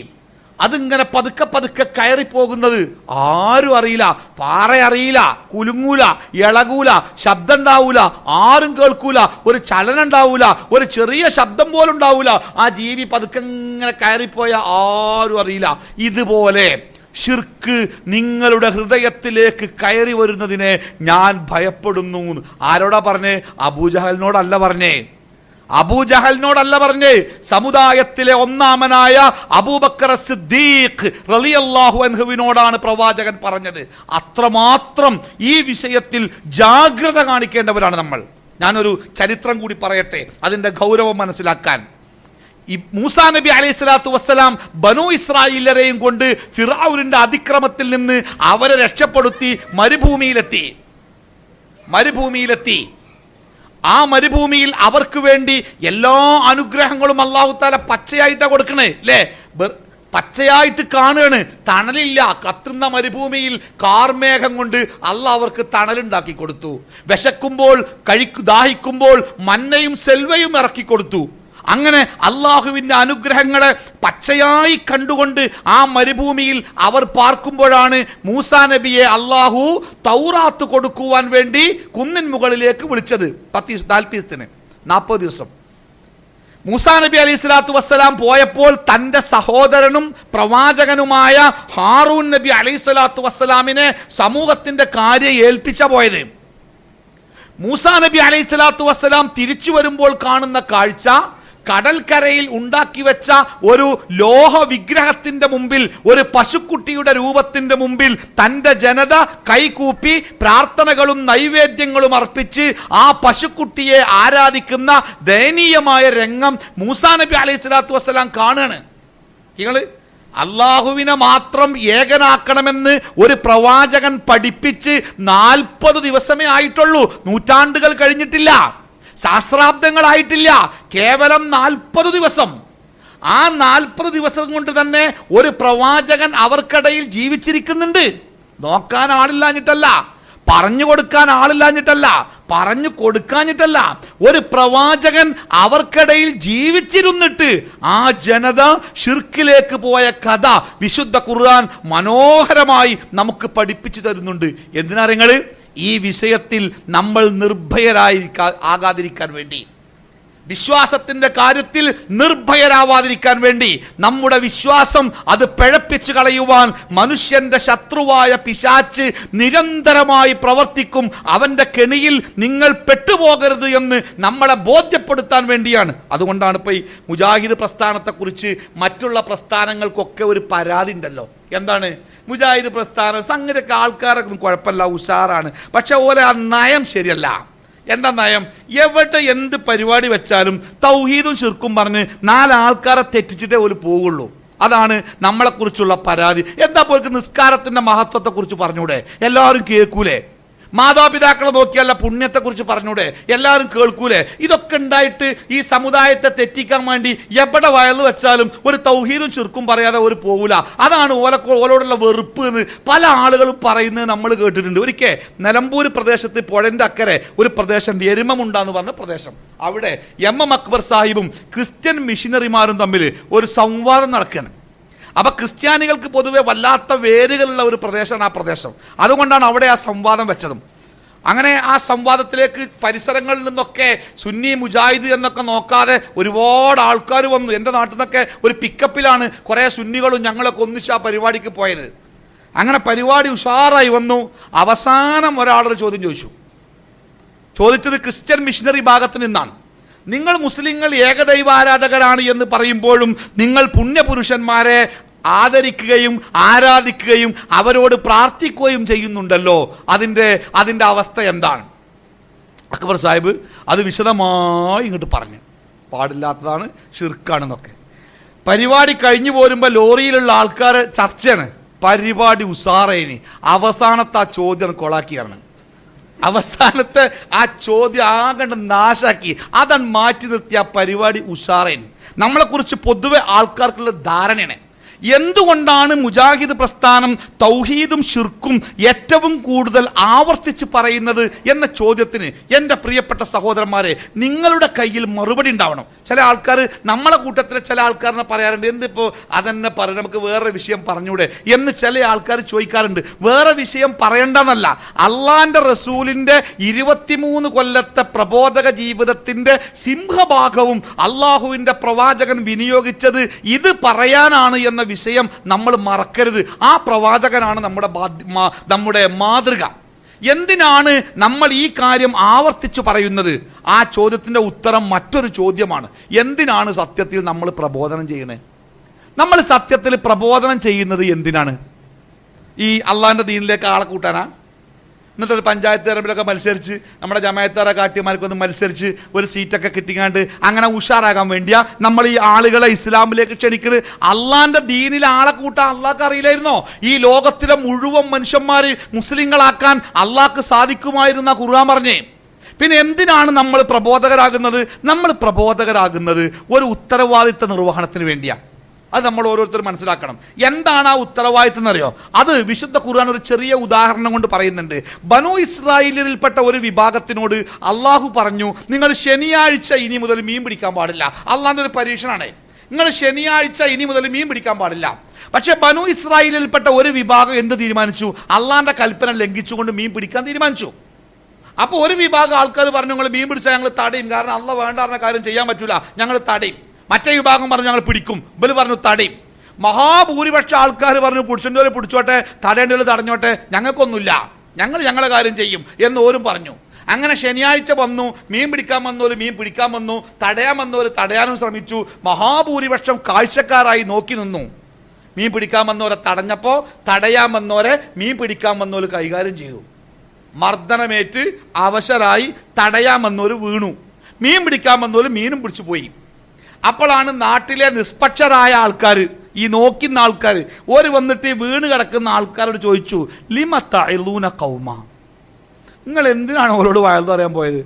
അതിങ്ങനെ പതുക്കെ പതുക്കെ കയറിപ്പോകുന്നത് ആരും അറിയില്ല. പാറ അറിയില്ല, കുലുങ്ങൂല, ഇളകൂല, ശബ്ദം ഉണ്ടാവൂല, ആരും കേൾക്കൂല, ഒരു ചലനം ഉണ്ടാവൂല, ഒരു ചെറിയ ശബ്ദം പോലും ഉണ്ടാവൂല. ആ ജീവി പതുക്കെ ഇങ്ങനെ കയറിപ്പോയ ആരും അറിയില്ല. ഇതുപോലെ ശിർക്ക് നിങ്ങളുടെ ഹൃദയത്തിലേക്ക് കയറി വരുന്നതിനെ ഞാൻ ഭയപ്പെടുന്നു. ആരോടാ പറഞ്ഞേ? അബൂജഹലിനോടല്ല പറഞ്ഞേ. അബൂജഹലിനോടല്ല പറഞ്ഞേ, സമുദായത്തിലെ ഒന്നാമനായ അബൂബക്കർ സിദ്ദീഖ് റളിയല്ലാഹു അൻഹുവിനോടാണ് പ്രവാചകൻ പറഞ്ഞത്. അത്രമാത്രം ഈ വിഷയത്തിൽ ജാഗ്രത കാണിക്കേണ്ടവരാണ് നമ്മൾ. ഞാനൊരു ചരിത്രം കൂടി പറയട്ടെ അതിൻ്റെ ഗൗരവം മനസ്സിലാക്കാൻ. മൂസാ നബി അലൈഹി സ്വലാത്തു വസ്സലാം ബനൂ ഇസ്രായേലരെയും കൊണ്ട് ഫിർഔനിന്റെ അതിക്രമത്തിൽ നിന്ന് അവരെ രക്ഷപ്പെടുത്തി മരുഭൂമിയിലെത്തി. ആ മരുഭൂമിയിൽ അവർക്ക് വേണ്ടി എല്ലാ അനുഗ്രഹങ്ങളും അല്ലാഹു തആല പച്ചയായിട്ടാണ് കൊടുക്കണേ, അല്ലേ? പച്ചയായിട്ട് കാണുകയാണ്. തണലില്ല. കത്തുന്ന മരുഭൂമിയിൽ കാർമേഘം കൊണ്ട് അള്ളാഹ് അവർക്ക് തണലുണ്ടാക്കി കൊടുത്തു. വിശക്കുമ്പോൾ ദാഹിക്കുമ്പോൾ മന്നയും സെൽവയും ഇറക്കി കൊടുത്തു. അങ്ങനെ അള്ളാഹുവിൻ്റെ അനുഗ്രഹങ്ങളെ പച്ചയായി കണ്ടുകൊണ്ട് ആ മരുഭൂമിയിൽ അവർ പാർക്കുമ്പോഴാണ് മൂസാ നബിയെ അള്ളാഹു തൗറാത്ത് കൊടുക്കുവാൻ വേണ്ടി കുന്നിൻ മുകളിലേക്ക് വിളിച്ചത്. 40 ദിവസം. മൂസാ നബി അലൈഹി സ്വലാത്തു വസ്സലാം പോയപ്പോൾ തൻ്റെ സഹോദരനും പ്രവാചകനുമായ ഹാറൂൻ നബി അലൈഹി സ്വലാത്തു വസ്സലാമിനെ സമൂഹത്തിന്റെ കാര്യം ഏൽപ്പിച്ച പോയത്. മൂസാ നബി അലൈഹി സ്വലാത്തു വസ്സലാം തിരിച്ചു വരുമ്പോൾ കാണുന്ന കാഴ്ച, കടൽക്കരയിൽ ഉണ്ടാക്കി വെച്ച ഒരു ലോഹ വിഗ്രഹത്തിന്റെ മുമ്പിൽ, ഒരു പശുക്കുട്ടിയുടെ രൂപത്തിന്റെ മുമ്പിൽ തൻ്റെ ജനത കൈകൂപ്പി പ്രാർത്ഥനകളും നൈവേദ്യങ്ങളും അർപ്പിച്ച് ആ പശുക്കുട്ടിയെ ആരാധിക്കുന്ന ദയനീയമായ രംഗം മൂസാ നബി അലൈഹി സ്വലാത്തു വസ്സലാം കാണുകയാണ്. നിങ്ങൾ അള്ളാഹുവിനെ മാത്രം ഏകനാക്കണമെന്ന് ഒരു പ്രവാചകൻ പഠിപ്പിച്ച് 40 ദിവസമേ ആയിട്ടുള്ളൂ. നൂറ്റാണ്ടുകൾ കഴിഞ്ഞിട്ടില്ല, സഹസ്രാബ്ദങ്ങളായിട്ടില്ല, കേവലം 40 ദിവസം. ആ 40 ദിവസം കൊണ്ട് തന്നെ ഒരു പ്രവാചകൻ അവർക്കിടയിൽ ജീവിച്ചിരിക്കുന്നുണ്ട്. നോക്കാൻ ആളില്ലാഞ്ഞിട്ടല്ല, പറഞ്ഞു കൊടുക്കാൻ ആളില്ലാഞ്ഞിട്ടല്ല, പറഞ്ഞു കൊടുക്കാഞ്ഞിട്ടല്ല. ഒരു പ്രവാചകൻ അവർക്കിടയിൽ ജീവിച്ചിരുന്നിട്ട് ആ ജനത ഷിർക്കിലേക്ക് പോയ കഥ വിശുദ്ധ ഖുർആൻ മനോഹരമായി നമുക്ക് പഠിപ്പിച്ചു തരുന്നുണ്ട്. എന്തിനാ നിങ്ങള് ഈ വിഷയത്തിൽ നമ്മൾ ആകാതിരിക്കാൻ വേണ്ടി, വിശ്വാസത്തിന്റെ കാര്യത്തിൽ നിർഭയരാവാതിരിക്കാൻ വേണ്ടി, നമ്മുടെ വിശ്വാസം അത് പിഴപ്പിച്ചു കളയുവാൻ മനുഷ്യന്റെ ശത്രുവായ പിശാച്ച് നിരന്തരമായി പ്രവർത്തിക്കും. അവന്റെ കെണിയിൽ നിങ്ങൾ പെട്ടുപോകരുത് എന്ന് നമ്മളെ ബോധ്യപ്പെടുത്താൻ വേണ്ടിയാണ്. അതുകൊണ്ടാണ് ഇപ്പൊ ഈ മുജാഹിദ് പ്രസ്ഥാനത്തെക്കുറിച്ച് മറ്റുള്ള പ്രസ്ഥാനങ്ങൾക്കൊക്കെ ഒരു പരാതി ഉണ്ടല്ലോ. എന്താണ് മുജാഹിദ് പ്രസ്ഥാനം? സംഗതിയൊക്കെ ആൾക്കാരൊക്കെ കുഴപ്പമില്ല, ഉഷാറാണ്, പക്ഷെ ഓരോ ആ നയം ശരിയല്ല. എന്താ നയം? എവിടെ എന്ത് പരിപാടി വെച്ചാലും തൗഹീദും ശിർക്കും പറഞ്ഞ് 4 ആൾക്കാരെ തെറ്റിച്ചിട്ടേ ഒരു പോവുള്ളൂ. അതാണ് നമ്മളെക്കുറിച്ചുള്ള പരാതി. എന്താ പോലും നിസ്കാരത്തിന്റെ മഹത്വത്തെക്കുറിച്ച് പറഞ്ഞൂടെ? എല്ലാവരും കേൾക്കൂലേ? മാതാപിതാക്കളെ നോക്കിയല്ല പുണ്യത്തെക്കുറിച്ച് പറഞ്ഞൂടെ? എല്ലാവരും കേൾക്കൂലേ? ഇതൊക്കെ ഉണ്ടായിട്ട് ഈ സമുദായത്തെ തെറ്റിക്കാൻ വേണ്ടി എവിടെ വയല് വെച്ചാലും ഒരു തൗഹീദും ശിർക്കും പറയാതെ ഒരു പോകൂല. അതാണ് ഓലോടുള്ള വെറുപ്പ് എന്ന് പല ആളുകളും പറയുന്നത് നമ്മൾ കേട്ടിട്ടുണ്ട്. ഒരിക്കൽ നിലമ്പൂർ പ്രദേശത്ത് പുഴന്റെ അക്കരെ ഒരു പ്രദേശം എരുമമുണ്ടാന്ന് പറഞ്ഞ പ്രദേശം, അവിടെ എം അക്ബർ സാഹിബും ക്രിസ്ത്യൻ മിഷനറിമാരും തമ്മിൽ ഒരു സംവാദം നടക്കുകയാണ്. അപ്പൊ ക്രിസ്ത്യാനികൾക്ക് പൊതുവെ വല്ലാത്ത വേരുകളുള്ള ഒരു പ്രദേശമാണ് ആ പ്രദേശം. അതുകൊണ്ടാണ് അവിടെ ആ സംവാദം വെച്ചതും. അങ്ങനെ ആ സംവാദത്തിലേക്ക് പരിസരങ്ങളിൽ നിന്നൊക്കെ സുന്നി മുജാഹിദ് എന്നൊക്കെ നോക്കാതെ ഒരുപാട് ആൾക്കാർ വന്നു. എൻ്റെ നാട്ടിൽ നിന്നൊക്കെ ഒരു പിക്കപ്പിലാണ് കുറേ സുന്നികളും ഞങ്ങളൊക്കെ ഒന്നിച്ച് ആ പരിപാടിക്ക് പോയത്. അങ്ങനെ പരിപാടി ഉഷാറായി വന്നു. അവസാനം ഒരാളൊരു ചോദ്യം ചോദിച്ചത് ക്രിസ്ത്യൻ മിഷനറി ഭാഗത്ത് നിന്നാണ്. നിങ്ങൾ മുസ്ലിങ്ങൾ ഏകദൈവാരാധകരാണ് എന്ന് പറയുമ്പോഴും നിങ്ങൾ പുണ്യപുരുഷന്മാരെ ആദരിക്കുകയും ആരാധിക്കുകയും അവരോട് പ്രാർത്ഥിക്കുകയും ചെയ്യുന്നുണ്ടല്ലോ, അതിൻ്റെ അവസ്ഥ എന്താണ്? അക്ബർ സാഹിബ് അത് വിശദമായി ഇങ്ങോട്ട് പറഞ്ഞു. പാടില്ലാത്തതാണ്, ഷിർക്കാണെന്നൊക്കെ. പരിപാടി കഴിഞ്ഞു പോരുമ്പോൾ ലോറിയിലുള്ള ആൾക്കാർ ചർച്ചയാണ്. പരിപാടി ഉസാറേനി. അവസാനത്തെ ആ ചോദ്യം കൊളാക്കിയാണ്. അവസാനത്തെ ആ ചോദ്യം ആകണ്ട നാശാക്കി അതാണ് മാറ്റി നിർത്തിയ ആ പരിപാടി ഉഷാറേന്. നമ്മളെക്കുറിച്ച് പൊതുവെ ആൾക്കാർക്കുള്ള ധാരണയാണ്. എന്തുകൊണ്ടാണ് മുജാഹിദ് പ്രസ്ഥാനം തൗഹീദും ഷിർക്കും ഏറ്റവും കൂടുതൽ ആവർത്തിച്ച് പറയുന്നത് എന്ന ചോദ്യത്തിന് എൻ്റെ പ്രിയപ്പെട്ട സഹോദരന്മാരെ, നിങ്ങളുടെ കയ്യിൽ മറുപടി ഉണ്ടാവണം. ചില ആൾക്കാർ, നമ്മളെ കൂട്ടത്തിലെ ചില ആൾക്കാരിനെ പറയാറുണ്ട്, എന്തിപ്പോൾ അതെന്നെ പറയും, നമുക്ക് വേറെ വിഷയം പറഞ്ഞൂടെ എന്ന് ചില ആൾക്കാർ ചോദിക്കാറുണ്ട്. വേറെ വിഷയം പറയണ്ടെന്നല്ല, അള്ളാന്റെ റസൂലിൻ്റെ 23 കൊല്ലത്തെ പ്രബോധക ജീവിതത്തിൻ്റെ സിംഹഭാഗവും അള്ളാഹുവിൻ്റെ പ്രവാചകൻ വിനിയോഗിച്ചത് ഇത് പറയാനാണ് എന്ന വിഷയം നമ്മൾ മറക്കരുത്. ആ പ്രവാചകനാണ് നമ്മുടെ മാതൃക. എന്തിനാണ് നമ്മൾ ഈ കാര്യം ആവർത്തിച്ചു പറയുന്നത്? ആ ചോദ്യത്തിന്റെ ഉത്തരം മറ്റൊരു ചോദ്യമാണ്. എന്തിനാണ് സത്യത്തിൽ നമ്മൾ പ്രബോധനം ചെയ്യണേ? നമ്മൾ സത്യത്തിൽ പ്രബോധനം ചെയ്യുന്നത് എന്തിനാണ്? ഈ അള്ളാഹിന്റെ ദീനിലേക്ക് ആളെ കൂട്ടാനാ? എന്നിട്ടൊരു പഞ്ചായത്ത് തെരഞ്ഞെടുപ്പിലൊക്കെ മത്സരിച്ച് നമ്മുടെ ജമായത്താറെ കാട്ടിയമാർക്കൊന്ന് മത്സരിച്ച് ഒരു സീറ്റൊക്കെ കിട്ടിക്കാണ്ട് അങ്ങനെ ഉഷാറാകാൻ വേണ്ടിയാ നമ്മൾ ഈ ആളുകളെ ഇസ്ലാമിലേക്ക് ക്ഷണിക്കുന്നത്? അള്ളാന്റെ ദീനിൽ ആളെ കൂട്ടാൻ അള്ളാഹ്ക്ക് അറിയില്ലായിരുന്നോ? ഈ ലോകത്തിലെ മുഴുവൻ മനുഷ്യന്മാരെ മുസ്ലിങ്ങളാക്കാൻ അള്ളാഹ്ക്ക് സാധിക്കുമായിരുന്ന ഖുർആൻ പറഞ്ഞേ. പിന്നെ എന്തിനാണ് നമ്മൾ പ്രബോധകരാകുന്നത്? നമ്മൾ പ്രബോധകരാകുന്നത് ഒരു ഉത്തരവാദിത്ത നിർവഹണത്തിന് വേണ്ടിയാണ്. അത് നമ്മൾ ഓരോരുത്തരും മനസ്സിലാക്കണം. എന്താണ് ആ ഉത്തരവാദിത്തം എന്നറിയോ? അത് വിശുദ്ധ ഖുർആൻ ഒരു ചെറിയ ഉദാഹരണം കൊണ്ട് പറയുന്നുണ്ട്. ബനൂ ഇസ്രായേലിൽപ്പെട്ട ഒരു വിഭാഗത്തിനോട് അള്ളാഹു പറഞ്ഞു, നിങ്ങൾ ശനിയാഴ്ച ഇനി മുതൽ മീൻ പിടിക്കാൻ പാടില്ല. അള്ളാഹിന്റെ ഒരു പരീക്ഷണമാണ്. നിങ്ങൾ ശനിയാഴ്ച ഇനി മുതൽ മീൻ പിടിക്കാൻ പാടില്ല. പക്ഷെ ബനൂ ഇസ്രായേലിൽപ്പെട്ട ഒരു വിഭാഗം എന്ത് തീരുമാനിച്ചു? അള്ളാഹിന്റെ കൽപ്പന ലംഘിച്ചുകൊണ്ട് മീൻ പിടിക്കാൻ തീരുമാനിച്ചു. അപ്പോൾ ഒരു വിഭാഗം ആൾക്കാർ പറഞ്ഞു ഞങ്ങൾ മീൻ പിടിച്ചാൽ ഞങ്ങൾ തടയും, കാരണം അള്ള വേണ്ട പറഞ്ഞ കാര്യം ചെയ്യാൻ പറ്റൂല, ഞങ്ങൾ തടയും. മറ്റേ വിഭാഗം പറഞ്ഞു ഞങ്ങൾ പിടിക്കും, ഇവര് പറഞ്ഞു തടയും. മഹാഭൂരിപക്ഷ ആൾക്കാർ പറഞ്ഞു പിടിച്ചോരെ പിടിച്ചോട്ടെ, തടയേണ്ടവർ തടഞ്ഞോട്ടെ, ഞങ്ങൾക്കൊന്നുമില്ല, ഞങ്ങൾ ഞങ്ങളുടെ കാര്യം ചെയ്യും എന്ന് ഓരും പറഞ്ഞു. അങ്ങനെ ശനിയാഴ്ച വന്നു, മീൻ പിടിക്കാൻ വന്നവർ മീൻ പിടിക്കാൻ വന്നു, തടയാൻ വന്നവർ തടയാനും ശ്രമിച്ചു. മഹാഭൂരിപക്ഷം കാഴ്ചക്കാരായി നോക്കി നിന്നു. മീൻ പിടിക്കാൻ വന്നവരെ തടഞ്ഞപ്പോൾ തടയാൻ വന്നവരെ മീൻ പിടിക്കാൻ വന്നവർ കൈകാര്യം ചെയ്തു. മർദ്ദനമേറ്റ് അവശരായി തടയാൻ വന്നവർ വീണു, മീൻ പിടിക്കാൻ വന്നവർ മീനും പിടിച്ചു പോയി. അപ്പോഴാണ് നാട്ടിലെ നിഷ്പക്ഷരായ ആൾക്കാർ, ഈ നോക്കുന്ന ആൾക്കാർ, ഒരു വന്നിട്ട് ഈ വീണ് കിടക്കുന്ന ആൾക്കാരോട് ചോദിച്ചു, ലിമ തഅലൂന ഖൗമ, നിങ്ങൾ എന്തിനാണ് അവരോട് വയൽ പറയാൻ പോയത്?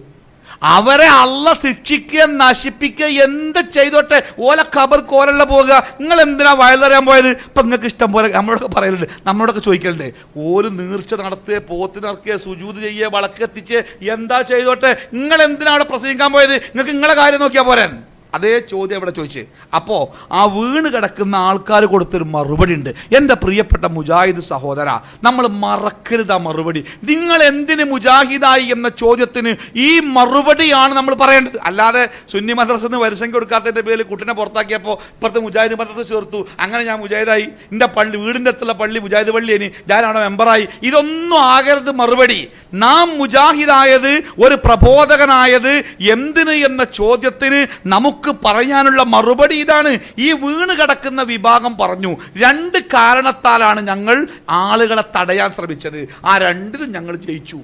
അവരെ അള്ള ശിക്ഷിക്കുക നശിപ്പിക്കുക എന്ത് ചെയ്തോട്ടെ, ഓല ഖബർ കോരല്ല പോകുക, നിങ്ങൾ എന്തിനാ വയൽ പറയാൻ പോയത്? ഇപ്പം നിങ്ങൾക്ക് ഇഷ്ടം പോലെ നമ്മളോടൊക്കെ പറയലുണ്ട്, നമ്മളോടൊക്കെ ചോദിക്കലുണ്ട്, ഓര് നീർച്ച നടത്തുക, പോത്തിനിറക്കുക, സുജൂദ് ചെയ്യുക, വളക്കെത്തിച്ച് എന്താ ചെയ്തോട്ടെ, നിങ്ങൾ എന്തിനാ അവിടെ പ്രസംഗിക്കാൻ പോയത്? നിങ്ങൾക്ക് നിങ്ങളെ കാര്യം നോക്കിയാൽ പോരാൻ? അതേ ചോദ്യം ഇവിടെ ചോദിച്ച്. അപ്പോൾ ആ വീണ് കിടക്കുന്ന ആൾക്കാർ കൊടുത്തൊരു മറുപടി ഉണ്ട്. എൻ്റെ പ്രിയപ്പെട്ട മുജാഹിദ് സഹോദര, നമ്മൾ മറക്കരുത് ആ മറുപടി. നിങ്ങൾ എന്തിന് മുജാഹിദായി എന്ന ചോദ്യത്തിന് ഈ മറുപടിയാണ് നമ്മൾ പറയേണ്ടത്. അല്ലാതെ സുന്നി മദ്രസന്ന് വരിസംഖ്യ കൊടുക്കാത്തതിൻ്റെ പേരിൽ കുട്ടിനെ പുറത്താക്കിയപ്പോൾ ഇപ്പുറത്ത് മുജാഹിദ് മദ്രസ ചേർത്തു, അങ്ങനെ ഞാൻ മുജാഹിദായി, എൻ്റെ പള്ളി വീടിൻ്റെ അടുത്തുള്ള പള്ളി മുജാഹിദ് പള്ളിയേനി, ഞാനാണോ മെമ്പറായി. ഇതൊന്നും ആകരുത് മറുപടി. നാം മുജാഹിദായത്, ഒരു പ്രബോധകനായത് എന്തിന് എന്ന ചോദ്യത്തിന് നമുക്ക് പറയാനുള്ള മറുപടി ഇതാണ്. ഈ വീണ് കിടക്കുന്ന വിഭാഗം പറഞ്ഞു, രണ്ട് കാരണത്താലാണ് ഞങ്ങൾ ആളുകളെ തടയാൻ ശ്രമിച്ചത്, ആ രണ്ടിലും ഞങ്ങൾ ജയിച്ചു.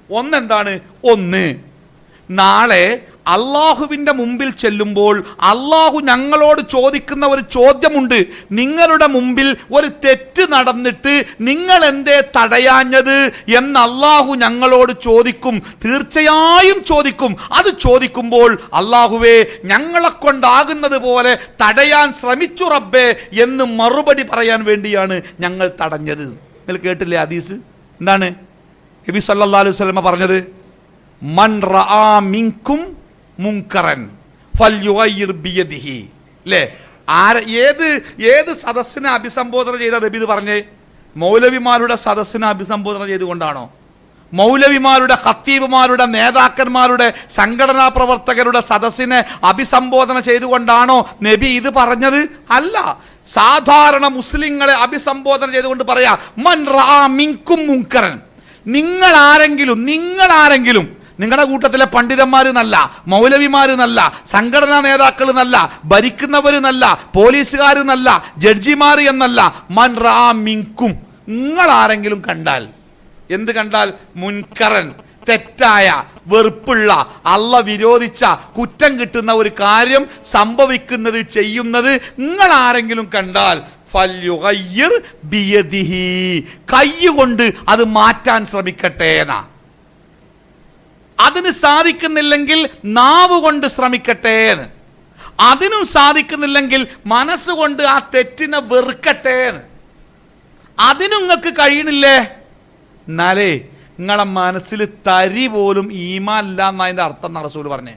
ഒന്നെന്താണ്? ഒന്ന്, നാളെ അള്ളാഹുവിൻ്റെ മുമ്പിൽ ചെല്ലുമ്പോൾ അള്ളാഹു ഞങ്ങളോട് ചോദിക്കുന്ന ഒരു ചോദ്യമുണ്ട്. നിങ്ങളുടെ മുമ്പിൽ ഒരു തെറ്റ് നടന്നിട്ട് നിങ്ങൾ എന്തേ തടയാഞ്ഞത് എന്ന് അള്ളാഹു ഞങ്ങളോട് ചോദിക്കും, തീർച്ചയായും ചോദിക്കും. അത് ചോദിക്കുമ്പോൾ അള്ളാഹുവേ ഞങ്ങളെ കൊണ്ടാകുന്നത് പോലെ തടയാൻ ശ്രമിച്ചു റബ്ബേ എന്ന് മറുപടി പറയാൻ വേണ്ടിയാണ് ഞങ്ങൾ തടഞ്ഞത്. നിങ്ങൾ കേട്ടില്ലേ ഹദീസ്? എന്താണ് നബി സല്ലല്ലാഹു അലൈഹി വസല്ലം പറഞ്ഞത്? മൻ റആ മിൻകും മുൻകറൻ ഫൽയുഗയ്യിർ ബിയദിഹി. അല്ലേ? ഏത് സദസ്സിനെ അഭിസംബോധന ചെയ്ത നബി ഇത് പറഞ്ഞേ? മൗലവിമാരുടെ സദസ്സിനെ അഭിസംബോധന ചെയ്തുകൊണ്ടാണോ? മൗലവിമാരുടെ, ഖത്തീബുമാരുടെ, നേതാക്കന്മാരുടെ, സംഘടനാ പ്രവർത്തകരുടെ സദസ്സിനെ അഭിസംബോധന ചെയ്തുകൊണ്ടാണോ നബി ഇത് പറഞ്ഞത്? അല്ല. സാധാരണ മുസ്ലിങ്ങളെ അഭിസംബോധന ചെയ്തുകൊണ്ട് പറയാ, മൻ റആ മിൻകും മുൻകറൻ. നിങ്ങൾ ആരെങ്കിലും നിങ്ങളുടെ കൂട്ടത്തിലെ പണ്ഡിതന്മാരെന്നല്ല, മൗലവിമാരെന്നല്ല, സംഘടനാ നേതാക്കളെന്നല്ല, ഭരിക്കുന്നവരെന്നല്ല, പോലീസുകാരെന്നല്ല, ജഡ്ജിമാർ എന്നല്ല, മൻ റആ മിൻകും, നിങ്ങൾ ആരെങ്കിലും കണ്ടാൽ, എന്ത് കണ്ടാൽ? മുൻകറൻ, തെറ്റായ, വെറുപ്പുള്ള, അള്ള വിരോധിച്ച, കുറ്റം കിട്ടുന്ന ഒരു കാര്യം സംഭവിക്കുന്നത്, ചെയ്യുന്നത് നിങ്ങൾ ആരെങ്കിലും കണ്ടാൽ ഫൽയുഗയ്യിർ ബിയദിഹി, കൈകൊണ്ട് അത് മാറ്റാൻ ശ്രമിക്കട്ടെ എന്നാ. അതിന് സാധിക്കുന്നില്ലെങ്കിൽ നാവ് കൊണ്ട് ശ്രമിക്കട്ടെ എന്ന്. അതിനും സാധിക്കുന്നില്ലെങ്കിൽ മനസ്സുകൊണ്ട് ആ തെറ്റിനെ വെറുക്കട്ടെ എന്ന്. അതിനും നിങ്ങൾക്ക് കഴിയണില്ലേ? എന്നാലേ നിങ്ങളെ മനസ്സിൽ തരി പോലും ഈമാൻ ഇല്ല എന്നതിൻ്റെ അർത്ഥം റസൂൽ പറഞ്ഞേ.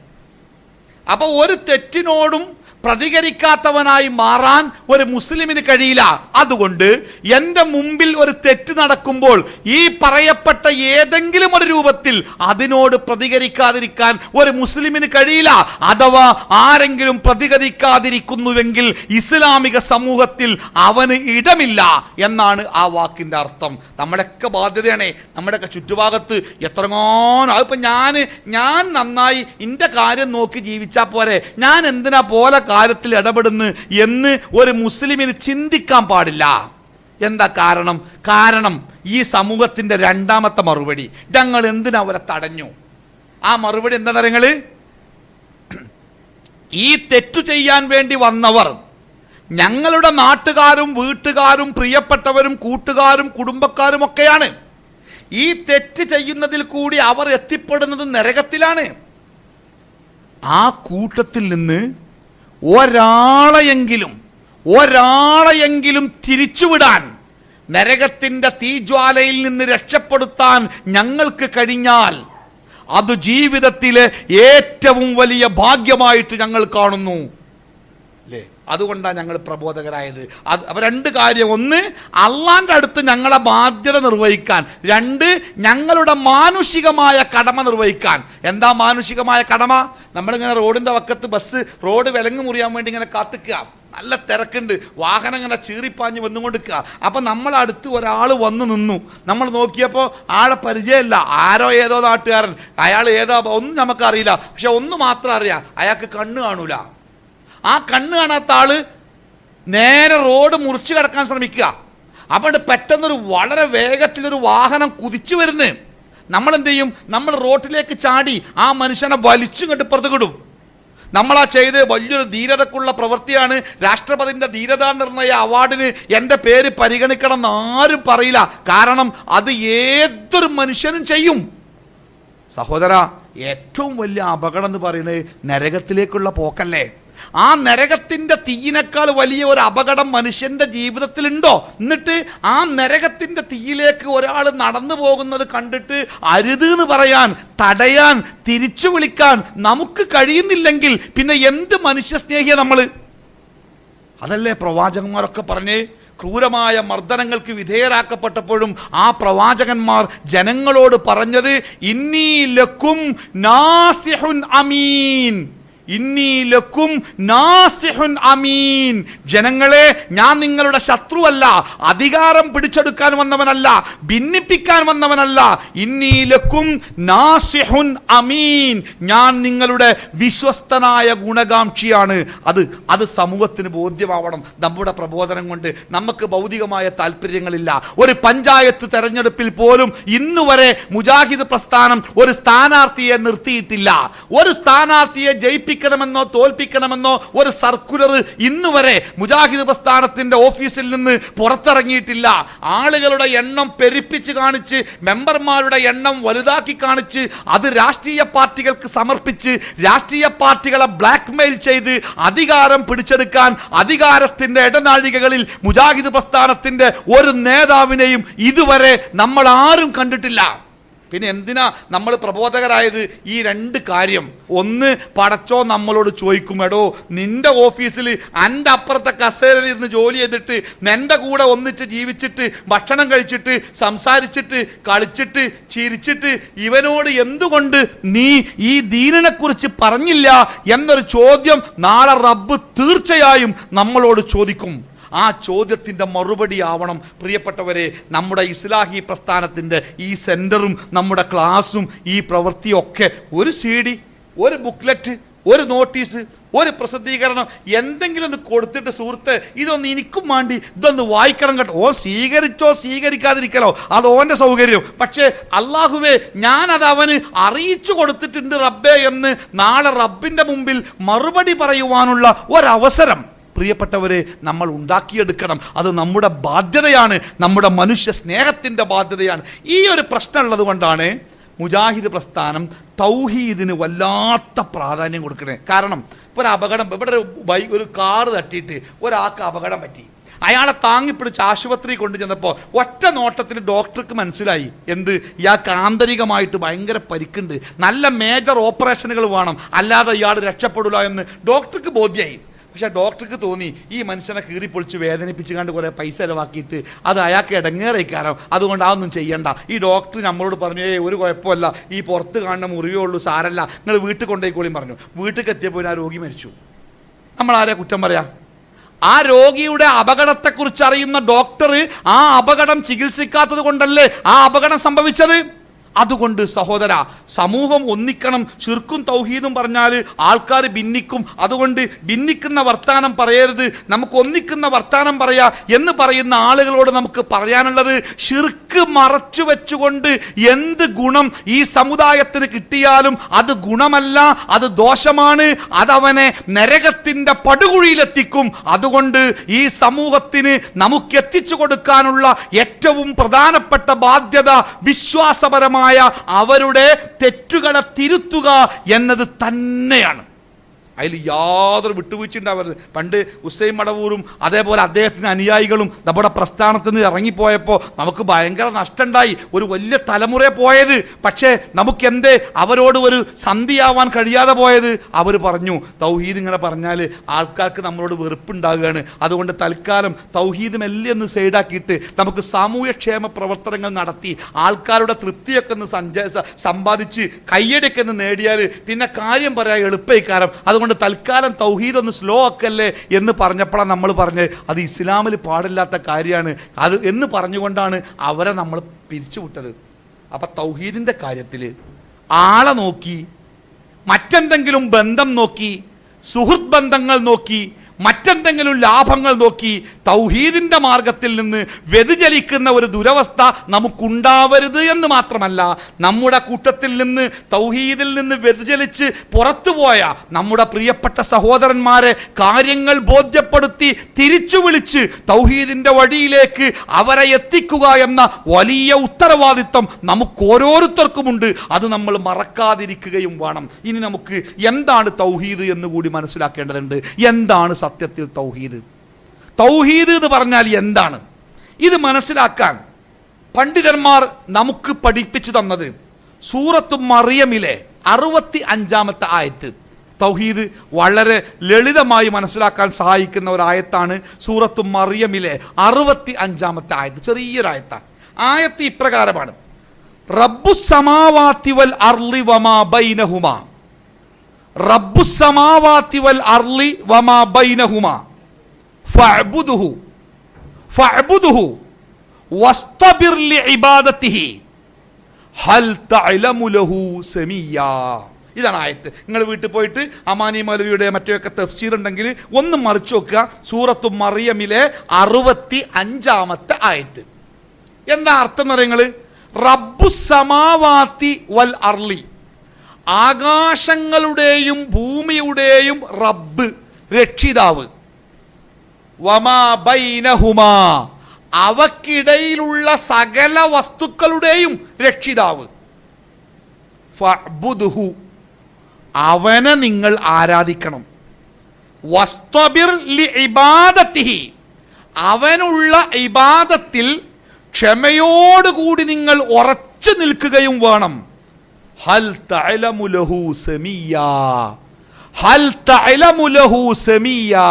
അപ്പൊ ഒരു തെറ്റിനോടും പ്രതികരിക്കാത്തവനായി മാറാൻ ഒരു മുസ്ലിമിന് കഴിയില്ല. അതുകൊണ്ട് എൻ്റെ മുമ്പിൽ ഒരു തെറ്റ് നടക്കുമ്പോൾ ഈ പറയപ്പെട്ട ഏതെങ്കിലും ഒരു രൂപത്തിൽ അതിനോട് പ്രതികരിക്കാതിരിക്കാൻ ഒരു മുസ്ലിമിന് കഴിയില്ല. അഥവാ ആരെങ്കിലും പ്രതികരിക്കാതിരിക്കുന്നുവെങ്കിൽ ഇസ്ലാമിക സമൂഹത്തിൽ അവന് ഇടമില്ല എന്നാണ് ആ വാക്കിൻ്റെ അർത്ഥം. നമ്മുടെയൊക്കെ ബാധ്യതയാണ്. നമ്മുടെയൊക്കെ ചുറ്റുഭാഗത്ത് എത്രങ്ങാനും, അതിപ്പോൾ ഞാൻ നന്നായി എൻ്റെ കാര്യം നോക്കി ജീവിച്ചാൽ പോരെ, ഞാൻ എന്തിനാ പോലെ കാര്യത്തിൽ ഇടപെടുന്നു എന്ന് ഒരു മുസ്ലിമിന് ചിന്തിക്കാൻ പാടില്ല. എന്താ കാരണം ഈ സമൂഹത്തിന്റെ രണ്ടാമത്തെ മറുപടി, ഞങ്ങൾ എന്തിനാ അവരെ തടഞ്ഞു? ആ മറുപടി എന്താ നിങ്ങള്? ഈ തെറ്റു ചെയ്യാൻ വേണ്ടി വന്നവർ ഞങ്ങളുടെ നാട്ടുകാരും വീട്ടുകാരും പ്രിയപ്പെട്ടവരും കൂട്ടുകാരും കുടുംബക്കാരും ഒക്കെയാണ്. ഈ തെറ്റ് ചെയ്യുന്നതിൽ കൂടി അവർ എത്തിപ്പെടുന്നത് നരകത്തിലാണ്. ആ കൂട്ടത്തിൽ നിന്ന് ഒരാളെയെങ്കിലും തിരിച്ചുവിടാൻ, നരകത്തിന്റെ തീജ്വാലയിൽ നിന്ന് രക്ഷപ്പെടുത്താൻ ഞങ്ങൾക്ക് കഴിഞ്ഞാൽ അത് ജീവിതത്തിലെ ഏറ്റവും വലിയ ഭാഗ്യമായിട്ട് ഞങ്ങൾ കാണുന്നു. അല്ലേ? അതുകൊണ്ടാണ് ഞങ്ങൾ പ്രബോധകരായത്. അത് രണ്ട് കാര്യം: ഒന്ന്, അള്ളാന്റെ അടുത്ത് ഞങ്ങളെ ബാധ്യത നിർവഹിക്കാൻ; രണ്ട്, ഞങ്ങളുടെ മാനുഷികമായ കടമ നിർവഹിക്കാൻ. എന്താ മാനുഷികമായ കടമ? നമ്മളിങ്ങനെ റോഡിന്റെ വക്കത്ത് റോഡ് വിലങ്ങ് മുറിയാൻ വേണ്ടി ഇങ്ങനെ കാത്തിക്കുക, നല്ല തിരക്കുണ്ട്, വാഹനം ഇങ്ങനെ ചീറിപ്പാഞ്ഞ് വന്നുകൊണ്ടിരിക്കുക. അപ്പൊ നമ്മളടുത്ത് ഒരാൾ വന്നു നിന്നു, നമ്മൾ നോക്കിയപ്പോൾ ആളെ പരിചയമില്ല, ആരോ ഏതോ നാട്ടുകാരൻ, അയാൾ ഏതോ ഒന്നും നമുക്കറിയില്ല. പക്ഷെ ഒന്ന് മാത്രം അറിയാം, അയാൾക്ക് കണ്ണ് കാണൂല. ആ കണ്ണ് കാണാത്ത ആള് നേരെ റോഡ് മുറിച്ചു കിടക്കാൻ ശ്രമിക്കുക. അപ്പോൾ പെട്ടെന്നൊരു വളരെ വേഗത്തിലൊരു വാഹനം കുതിച്ചു വരുന്നു. നമ്മൾ എന്ത് ചെയ്യും? നമ്മൾ റോട്ടിലേക്ക് ചാടി ആ മനുഷ്യനെ വലിച്ചു കണ്ട് പുറത്തുകിടും. നമ്മളാ ചെയ്ത് വലിയൊരു ധീരതക്കുള്ള പ്രവൃത്തിയാണ്. രാഷ്ട്രപതിന്റെ ധീരതാ നിർണയ അവാർഡിന് എൻ്റെ പേര് പരിഗണിക്കണം എന്ന് ആരും പറയില്ല. കാരണം അത് ഏതൊരു മനുഷ്യനും ചെയ്യും. സഹോദര, ഏറ്റവും വലിയ അപകടം എന്ന് പറയുന്നത് നരകത്തിലേക്കുള്ള പോക്കല്ലേ? ആ നരകത്തിന്റെ തീയിനേക്കാൾ വലിയ ഒരു അപകടം മനുഷ്യന്റെ ജീവിതത്തിലുണ്ടോ? എന്നിട്ട് ആ നരകത്തിന്റെ തീയിലേക്ക് ഒരാൾ നടന്നു പോകുന്നത് കണ്ടിട്ട് അരുത് എന്ന് പറയാൻ, തടയാൻ, തിരിച്ചു വിളിക്കാൻ നമുക്ക് കഴിയുന്നില്ലെങ്കിൽ പിന്നെ എന്ത് മനുഷ്യസ്നേഹിയ നമ്മള്? അതല്ലേ പ്രവാചകന്മാരൊക്കെ പറഞ്ഞ് ക്രൂരമായ മർദ്ദനങ്ങൾക്ക് വിധേയരാക്കപ്പെട്ടപ്പോഴും ആ പ്രവാചകന്മാർ ജനങ്ങളോട് പറഞ്ഞത്, ഇന്നീ ലക്കും നാസിഹുൻ അമീൻ, ഇന്നി ലക്കും നാസിഹുൻ അമീൻ. ജനങ്ങളെ, ഞാൻ നിങ്ങളുടെ ശത്രുവല്ല, അധികാരം പിടിച്ചെടുക്കാൻ വന്നവനല്ല, ഭിന്നിപ്പിക്കാൻ വന്നവനല്ല. ഇന്നി ലക്കും നാസിഹുൻ അമീൻ, ഞാൻ നിങ്ങളുടെ വിശ്വസ്തനായ ഗുണകാംക്ഷിയാണ്. അത് സമൂഹത്തിന് ബോധ്യമാവണം. നമ്മുടെ പ്രബോധനം കൊണ്ട് നമുക്ക് ഭൗതികമായ താല്പര്യങ്ങളില്ല. ഒരു പഞ്ചായത്ത് തെരഞ്ഞെടുപ്പിൽ പോലും ഇന്നുവരെ മുജാഹിദ് പ്രസ്ഥാനം ഒരു സ്ഥാനാർത്ഥിയെ നിർത്തിയിട്ടില്ല. ഒരു സ്ഥാനാർത്ഥിയെ ജയിപ്പിക്കണമെന്നോ തോൽപ്പിക്കണമെന്നോ ഒരു സർക്കുലർ ഇന്നുവരെ മുജാഹിദ് പ്രസ്ഥാനത്തിന്റെ ഓഫീസിൽ നിന്ന് പുറത്തിറങ്ങിയിട്ടില്ല. ആളുകളുടെ എണ്ണം പെരുപ്പിച്ച് കാണിച്ച്, മെമ്പർമാരുടെ എണ്ണം വലുതാക്കി കാണിച്ച്, അത് രാഷ്ട്രീയ പാർട്ടികൾക്ക് സമർപ്പിച്ച് രാഷ്ട്രീയ പാർട്ടികളെ ബ്ലാക്ക്മെയിൽ ചെയ്ത് അധികാരം പിടിച്ചെടുക്കാൻ അധികാരത്തിന്റെ ഇടനാഴികകളിൽ മുജാഹിദ് പ്രസ്ഥാനത്തിന്റെ ഒരു നേതാവിനെയും ഇതുവരെ നമ്മൾ ആരും കണ്ടിട്ടില്ല. പിന്നെ എന്തിനാ നമ്മൾ പ്രബോധകരായത്? ഈ രണ്ട് കാര്യം. ഒന്ന്, പടച്ചോ നമ്മളോട് ചോദിക്കും, എടോ നിന്റെ ഓഫീസിൽ എൻ്റെ അപ്പുറത്തെ കസേരയിൽ ഇരുന്ന് ജോലി ചെയ്തിട്ട് നിന്റെ കൂടെ ഒന്നിച്ച് ജീവിച്ചിട്ട് ഭക്ഷണം കഴിച്ചിട്ട് സംസാരിച്ചിട്ട് കളിച്ചിട്ട് ചിരിച്ചിട്ട് ഇവനോട് എന്തുകൊണ്ട് നീ ഈ ദീനിനെ കുറിച്ച് പറഞ്ഞില്ല എന്നൊരു ചോദ്യം നാളെ റബ്ബ് തീർച്ചയായും നമ്മളോട് ചോദിക്കും. ആ ചോദ്യത്തിൻ്റെ മറുപടി ആവണം പ്രിയപ്പെട്ടവരെ നമ്മുടെ ഇസ്ലാഹി പ്രസ്ഥാനത്തിൻ്റെ ഈ സെൻറ്ററും നമ്മുടെ ക്ലാസ്സും ഈ പ്രവൃത്തിയൊക്കെ. ഒരു CD, ഒരു ബുക്ക്ലെറ്റ്, ഒരു നോട്ടീസ്, ഒരു പ്രസിദ്ധീകരണം എന്തെങ്കിലും ഒന്ന് കൊടുത്തിട്ട്, സുഹൃത്ത് ഇതൊന്ന് എനിക്കും വേണ്ടി ഇതൊന്ന് വായിക്കണം കേട്ടോ. ഓ സ്വീകരിച്ചോ സ്വീകരിക്കാതിരിക്കലോ അത് ഓൻ്റെ സൗകര്യം. പക്ഷേ അള്ളാഹുവേ, ഞാനത് അവന് അറിയിച്ചു കൊടുത്തിട്ടുണ്ട് റബ്ബേ എന്ന് നാളെ റബ്ബിൻ്റെ മുമ്പിൽ മറുപടി പറയുവാനുള്ള ഒരവസരം പ്രിയപ്പെട്ടവരെ നമ്മൾ ഉണ്ടാക്കിയെടുക്കണം. അത് നമ്മുടെ ബാധ്യതയാണ്, നമ്മുടെ മനുഷ്യ സ്നേഹത്തിൻ്റെ ബാധ്യതയാണ്. ഈ ഒരു പ്രശ്നമുള്ളത് കൊണ്ടാണ് മുജാഹിദ് പ്രസ്ഥാനം തൗഹീദിന് വല്ലാത്ത പ്രാധാന്യം കൊടുക്കണേ. കാരണം ഇപ്പോൾ ഒരു അപകടം, ഇവിടെ ഒരു കാറ് തട്ടിയിട്ട് ഒരാൾക്ക് അപകടം പറ്റി. അയാളെ താങ്ങിപ്പിടിച്ച് ആശുപത്രി കൊണ്ടു ചെന്നപ്പോൾ ഒറ്റ നോട്ടത്തിൽ ഡോക്ടർക്ക് മനസ്സിലായി എന്ത്, ഇയാൾക്ക് ആന്തരികമായിട്ട് ഭയങ്കര പരിക്കുണ്ട്, നല്ല മേജർ ഓപ്പറേഷനുകൾ വേണം, അല്ലാതെ ഇയാൾ രക്ഷപ്പെടില്ല എന്ന് ഡോക്ടർക്ക് ബോധ്യമായി. പക്ഷെ ഡോക്ടർക്ക് തോന്നി ഈ മനുഷ്യനെ കീറിപ്പൊളിച്ച് വേദനിപ്പിച്ച് കണ്ട് കുറേ പൈസ ചിലവാക്കിയിട്ട് അത് അയാൾക്ക് ഇടങ്ങേറേക്കാരം, അതുകൊണ്ട് അതൊന്നും ചെയ്യണ്ട. ഈ ഡോക്ടർ നമ്മളോട് പറഞ്ഞു, ഒരു കുഴപ്പമില്ല, ഈ പുറത്ത് കാണുന്ന മുറിവേ ഉള്ളൂ, സാരല്ല, നിങ്ങൾ വീട്ടിൽ കൊണ്ടുപോയിക്കോളിയും പറഞ്ഞു. വീട്ടിൽ എത്തിയപ്പോൾ ആ രോഗി മരിച്ചു. നമ്മൾ ആരെയാ കുറ്റം പറയാം? ആ രോഗിയുടെ അപകടത്തെക്കുറിച്ച് അറിയുന്ന ഡോക്ടർ ആ അപകടം ചികിത്സിക്കാത്തത് കൊണ്ടല്ലേ ആ അപകടം സംഭവിച്ചത്. അതുകൊണ്ട് സഹോദര, സമൂഹം ഒന്നിക്കണം. ശിർക്കും തൗഹീദും പറഞ്ഞാൽ ആൾക്കാർ ഭിന്നിക്കും. അതുകൊണ്ട് ഭിന്നിക്കുന്ന വർത്താനം പറയരുത്, നമുക്ക് ഒന്നിക്കുന്ന വർത്താനം പറയാ എന്ന് പറയുന്ന ആളുകളോട് നമുക്ക് പറയാനുള്ളത്, ശിർക്ക് മറച്ചു വെച്ചുകൊണ്ട് എന്ത് ഗുണം ഈ സമുദായത്തിന് കിട്ടിയാലും അത് ഗുണമല്ല, അത് ദോഷമാണ്, അതവനെ നരകത്തിന്റെ പടുകുഴിയിലെത്തിക്കും. അതുകൊണ്ട് ഈ സമൂഹത്തിന് നമുക്ക് എത്തിച്ചു കൊടുക്കാനുള്ള ഏറ്റവും പ്രധാനപ്പെട്ട ബാധ്യത വിശ്വാസപരമായ അവരുടെ തെറ്റുകളെ തിരുത്തുക എന്നത് തന്നെയാണ്. അതിൽ യാതൊരു വിട്ടുവീഴ്ച ഉണ്ടാവരുത്. പണ്ട് ഹുസൈൻ മടവൂരും അതേപോലെ അദ്ദേഹത്തിന് അനുയായികളും നമ്മുടെ പ്രസ്ഥാനത്ത് നിന്ന് ഇറങ്ങിപ്പോയപ്പോൾ നമുക്ക് ഭയങ്കര നഷ്ടമുണ്ടായി. ഒരു വലിയ തലമുറ പോയത്. പക്ഷേ നമുക്ക് എന്തേ അവരോട് ഒരു സന്ധിയാവാൻ കഴിയാതെ പോയത്? അവർ പറഞ്ഞു തൗഹീദ് ഇങ്ങനെ പറഞ്ഞാൽ ആൾക്കാർക്ക് നമ്മളോട് വെറുപ്പുണ്ടാകുകയാണ്, അതുകൊണ്ട് തൽക്കാലം തൗഹീദ് മെല്ലെ ഒന്ന് സൈഡാക്കിയിട്ട് നമുക്ക് സാമൂഹ്യക്ഷേമ പ്രവർത്തനങ്ങൾ നടത്തി ആൾക്കാരുടെ തൃപ്തിയൊക്കെ ഒന്ന് സമ്പാദിച്ച് കയ്യടിയൊക്കെ ഒന്ന് നേടിയാൽ പിന്നെ കാര്യം പറയാൻ എളുപ്പമായിക്കാരം, അതുകൊണ്ട് തൽക്കാലം തൗഹീദ് ഒന്ന് സ്ലോ ആക്കല്ലേ എന്ന് പറഞ്ഞപ്പോഴാണ് നമ്മൾ പറഞ്ഞത് അത് ഇസ്ലാമിൽ പാടില്ലാത്ത കാര്യമാണ് അത് എന്ന് പറഞ്ഞുകൊണ്ടാണ് അവരെ നമ്മൾ പിരിച്ചുവിട്ടത്. അപ്പം തൗഹീദിൻ്റെ കാര്യത്തിൽ ആളെ നോക്കി, മറ്റെന്തെങ്കിലും ബന്ധം നോക്കി, സുഹൃത്ത് ബന്ധങ്ങൾ നോക്കി, മറ്റെന്തെങ്കിലും ലാഭങ്ങൾ നോക്കി തൗഹീദിന്റെ മാർഗത്തിൽ നിന്ന് വ്യതിചലിക്കുന്ന ഒരു ദുരവസ്ഥ നമുക്കുണ്ടാവരുത് എന്ന് മാത്രമല്ല, നമ്മുടെ കൂട്ടത്തിൽ നിന്ന് തൗഹീദിൽ നിന്ന് വ്യതിചലിച്ച് പുറത്തുപോയ നമ്മുടെ പ്രിയപ്പെട്ട സഹോദരന്മാരെ കാര്യങ്ങൾ ബോധ്യപ്പെടുത്തി തിരിച്ചു വിളിച്ച് തൗഹീദിന്റെ വഴിയിലേക്ക് അവരെ എത്തിക്കുക എന്ന വലിയ ഉത്തരവാദിത്വം നമുക്ക് ഓരോരുത്തർക്കുമുണ്ട്. അത് നമ്മൾ മറക്കാതിരിക്കുകയും വേണം. ഇനി നമുക്ക് എന്താണ് തൗഹീദ് എന്ന് കൂടി മനസ്സിലാക്കേണ്ടതുണ്ട്. എന്താണ് സത്യത്തിൽ തൗഹീദ്? തൗഹീദ് എന്ന് പറഞ്ഞാൽ എന്താണ്? ഇത് മനസ്സിലാക്കാൻ പണ്ഡിതന്മാർ നമുക്ക് പഠിപ്പിച്ചു തന്നത് സൂറത്തു മറിയമിലെ 65-ാമത്തെ ആയത്ത്. തൗഹീദ് വളരെ ലളിതമായി മനസ്സിലാക്കാൻ സഹായിക്കുന്ന ഒരു ആയത്താണ് സൂറത്തു മറിയമിലെ 65-ാമത്തെ ആയത്ത്. ചെറിയൊരായത്താണ്. ആയത്ത് ഇപ്രകാരമാണ്: റബ്ബുസ്സമാവാതി വൽ അർളി വമാ ബൈനഹുമാ റബ്ബുസ്സമാവാതി വൽ അർളി വമാ ബൈനഹുമാ ഫഅ്ബുദുഹു വസ്തബിർ ലിഇബാദതിഹി ഹൽ തഅലമു ലഹു സമീയാ. ഇതാണ് ആയത്ത്. നിങ്ങൾ വീട്ടിൽ പോയിട്ട് അമാനി മൗലവിയുടെ മറ്റൊക്കെ തഫ്സീർ ഉണ്ടെങ്കിൽ ഒന്ന് മറിച്ചു നോക്കുക. സൂറത്തു മറിയമിലെ 65-ാമത്തെ ആയത്ത്. എന്താ അർത്ഥം എന്ന് പറയുന്നത്? റബ്ബുസ്സമാവാതി വൽ അർളി, ആകാശങ്ങളുടെയും ഭൂമിയുടെയും റബ്ബ്, രക്ഷിതാവ്. വമാ ബൈനഹുമാ, അവക്കിടയിലുള്ള സകല വസ്തുക്കളുടെയും രക്ഷിതാവ്. ഫഅ്ബുദ്ഹു, അവനെ നിങ്ങൾ ആരാധിക്കണം. വസ്തബിർ ലിഇബാദതിഹി, അവനുള്ള ഇബാദത്തിൽ ക്ഷമയോടുകൂടി നിങ്ങൾ ഉറച്ചു നിൽക്കുകയും വേണം. ഹൽ തഅലമു ലഹു സമീയാ, ഹൽ തഅലമു ലഹു സമീയാ,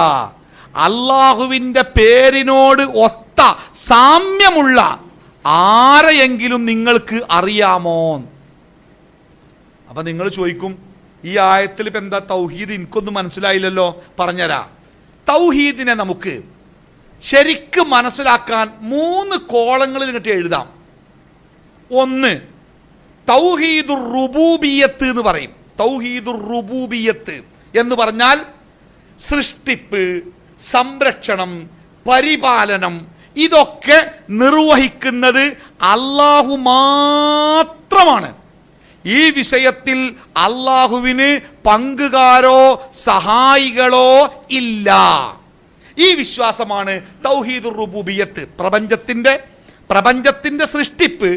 അല്ലാഹുവിൻ്റെ പേരിനോട് ഒത്ത സാമ്യമുള്ള ആരെയെങ്കിലും നിങ്ങൾക്ക് അറിയാമോ? അപ്പൊ നിങ്ങൾ ചോദിക്കും, ഈ ആയത്തിൽ ഇപ്പം എന്താ തൗഹീദ്? എനിക്കൊന്നും മനസ്സിലായില്ലല്ലോ. പറഞ്ഞുതരാ. തൗഹീദിനെ നമുക്ക് ശരിക്കും മനസ്സിലാക്കാൻ 3 കോളങ്ങളിൽ ഇങ്ങോട്ട് എഴുതാം. ഒന്ന്, തൗഹീദുർ റുബൂബിയ്യത്ത് എന്ന് പറയും. തൗഹീദുർ റുബൂബിയ്യത്ത് എന്ന് പറഞ്ഞാൽ സൃഷ്ടിപ്പ്, സംരക്ഷണം, പരിപാലനം, ഇതൊക്കെ നിർവഹിക്കുന്നത് അല്ലാഹു മാത്രമാണ്. ഈ വിഷയത്തിൽ അല്ലാഹുവിന് പങ്കുകാരോ സഹായികളോ ഇല്ല. ഈ വിശ്വാസമാണ് തൗഹീദുർ റുബൂബിയ്യത്ത്. പ്രപഞ്ചത്തിന്റെ സൃഷ്ടിപ്പ്,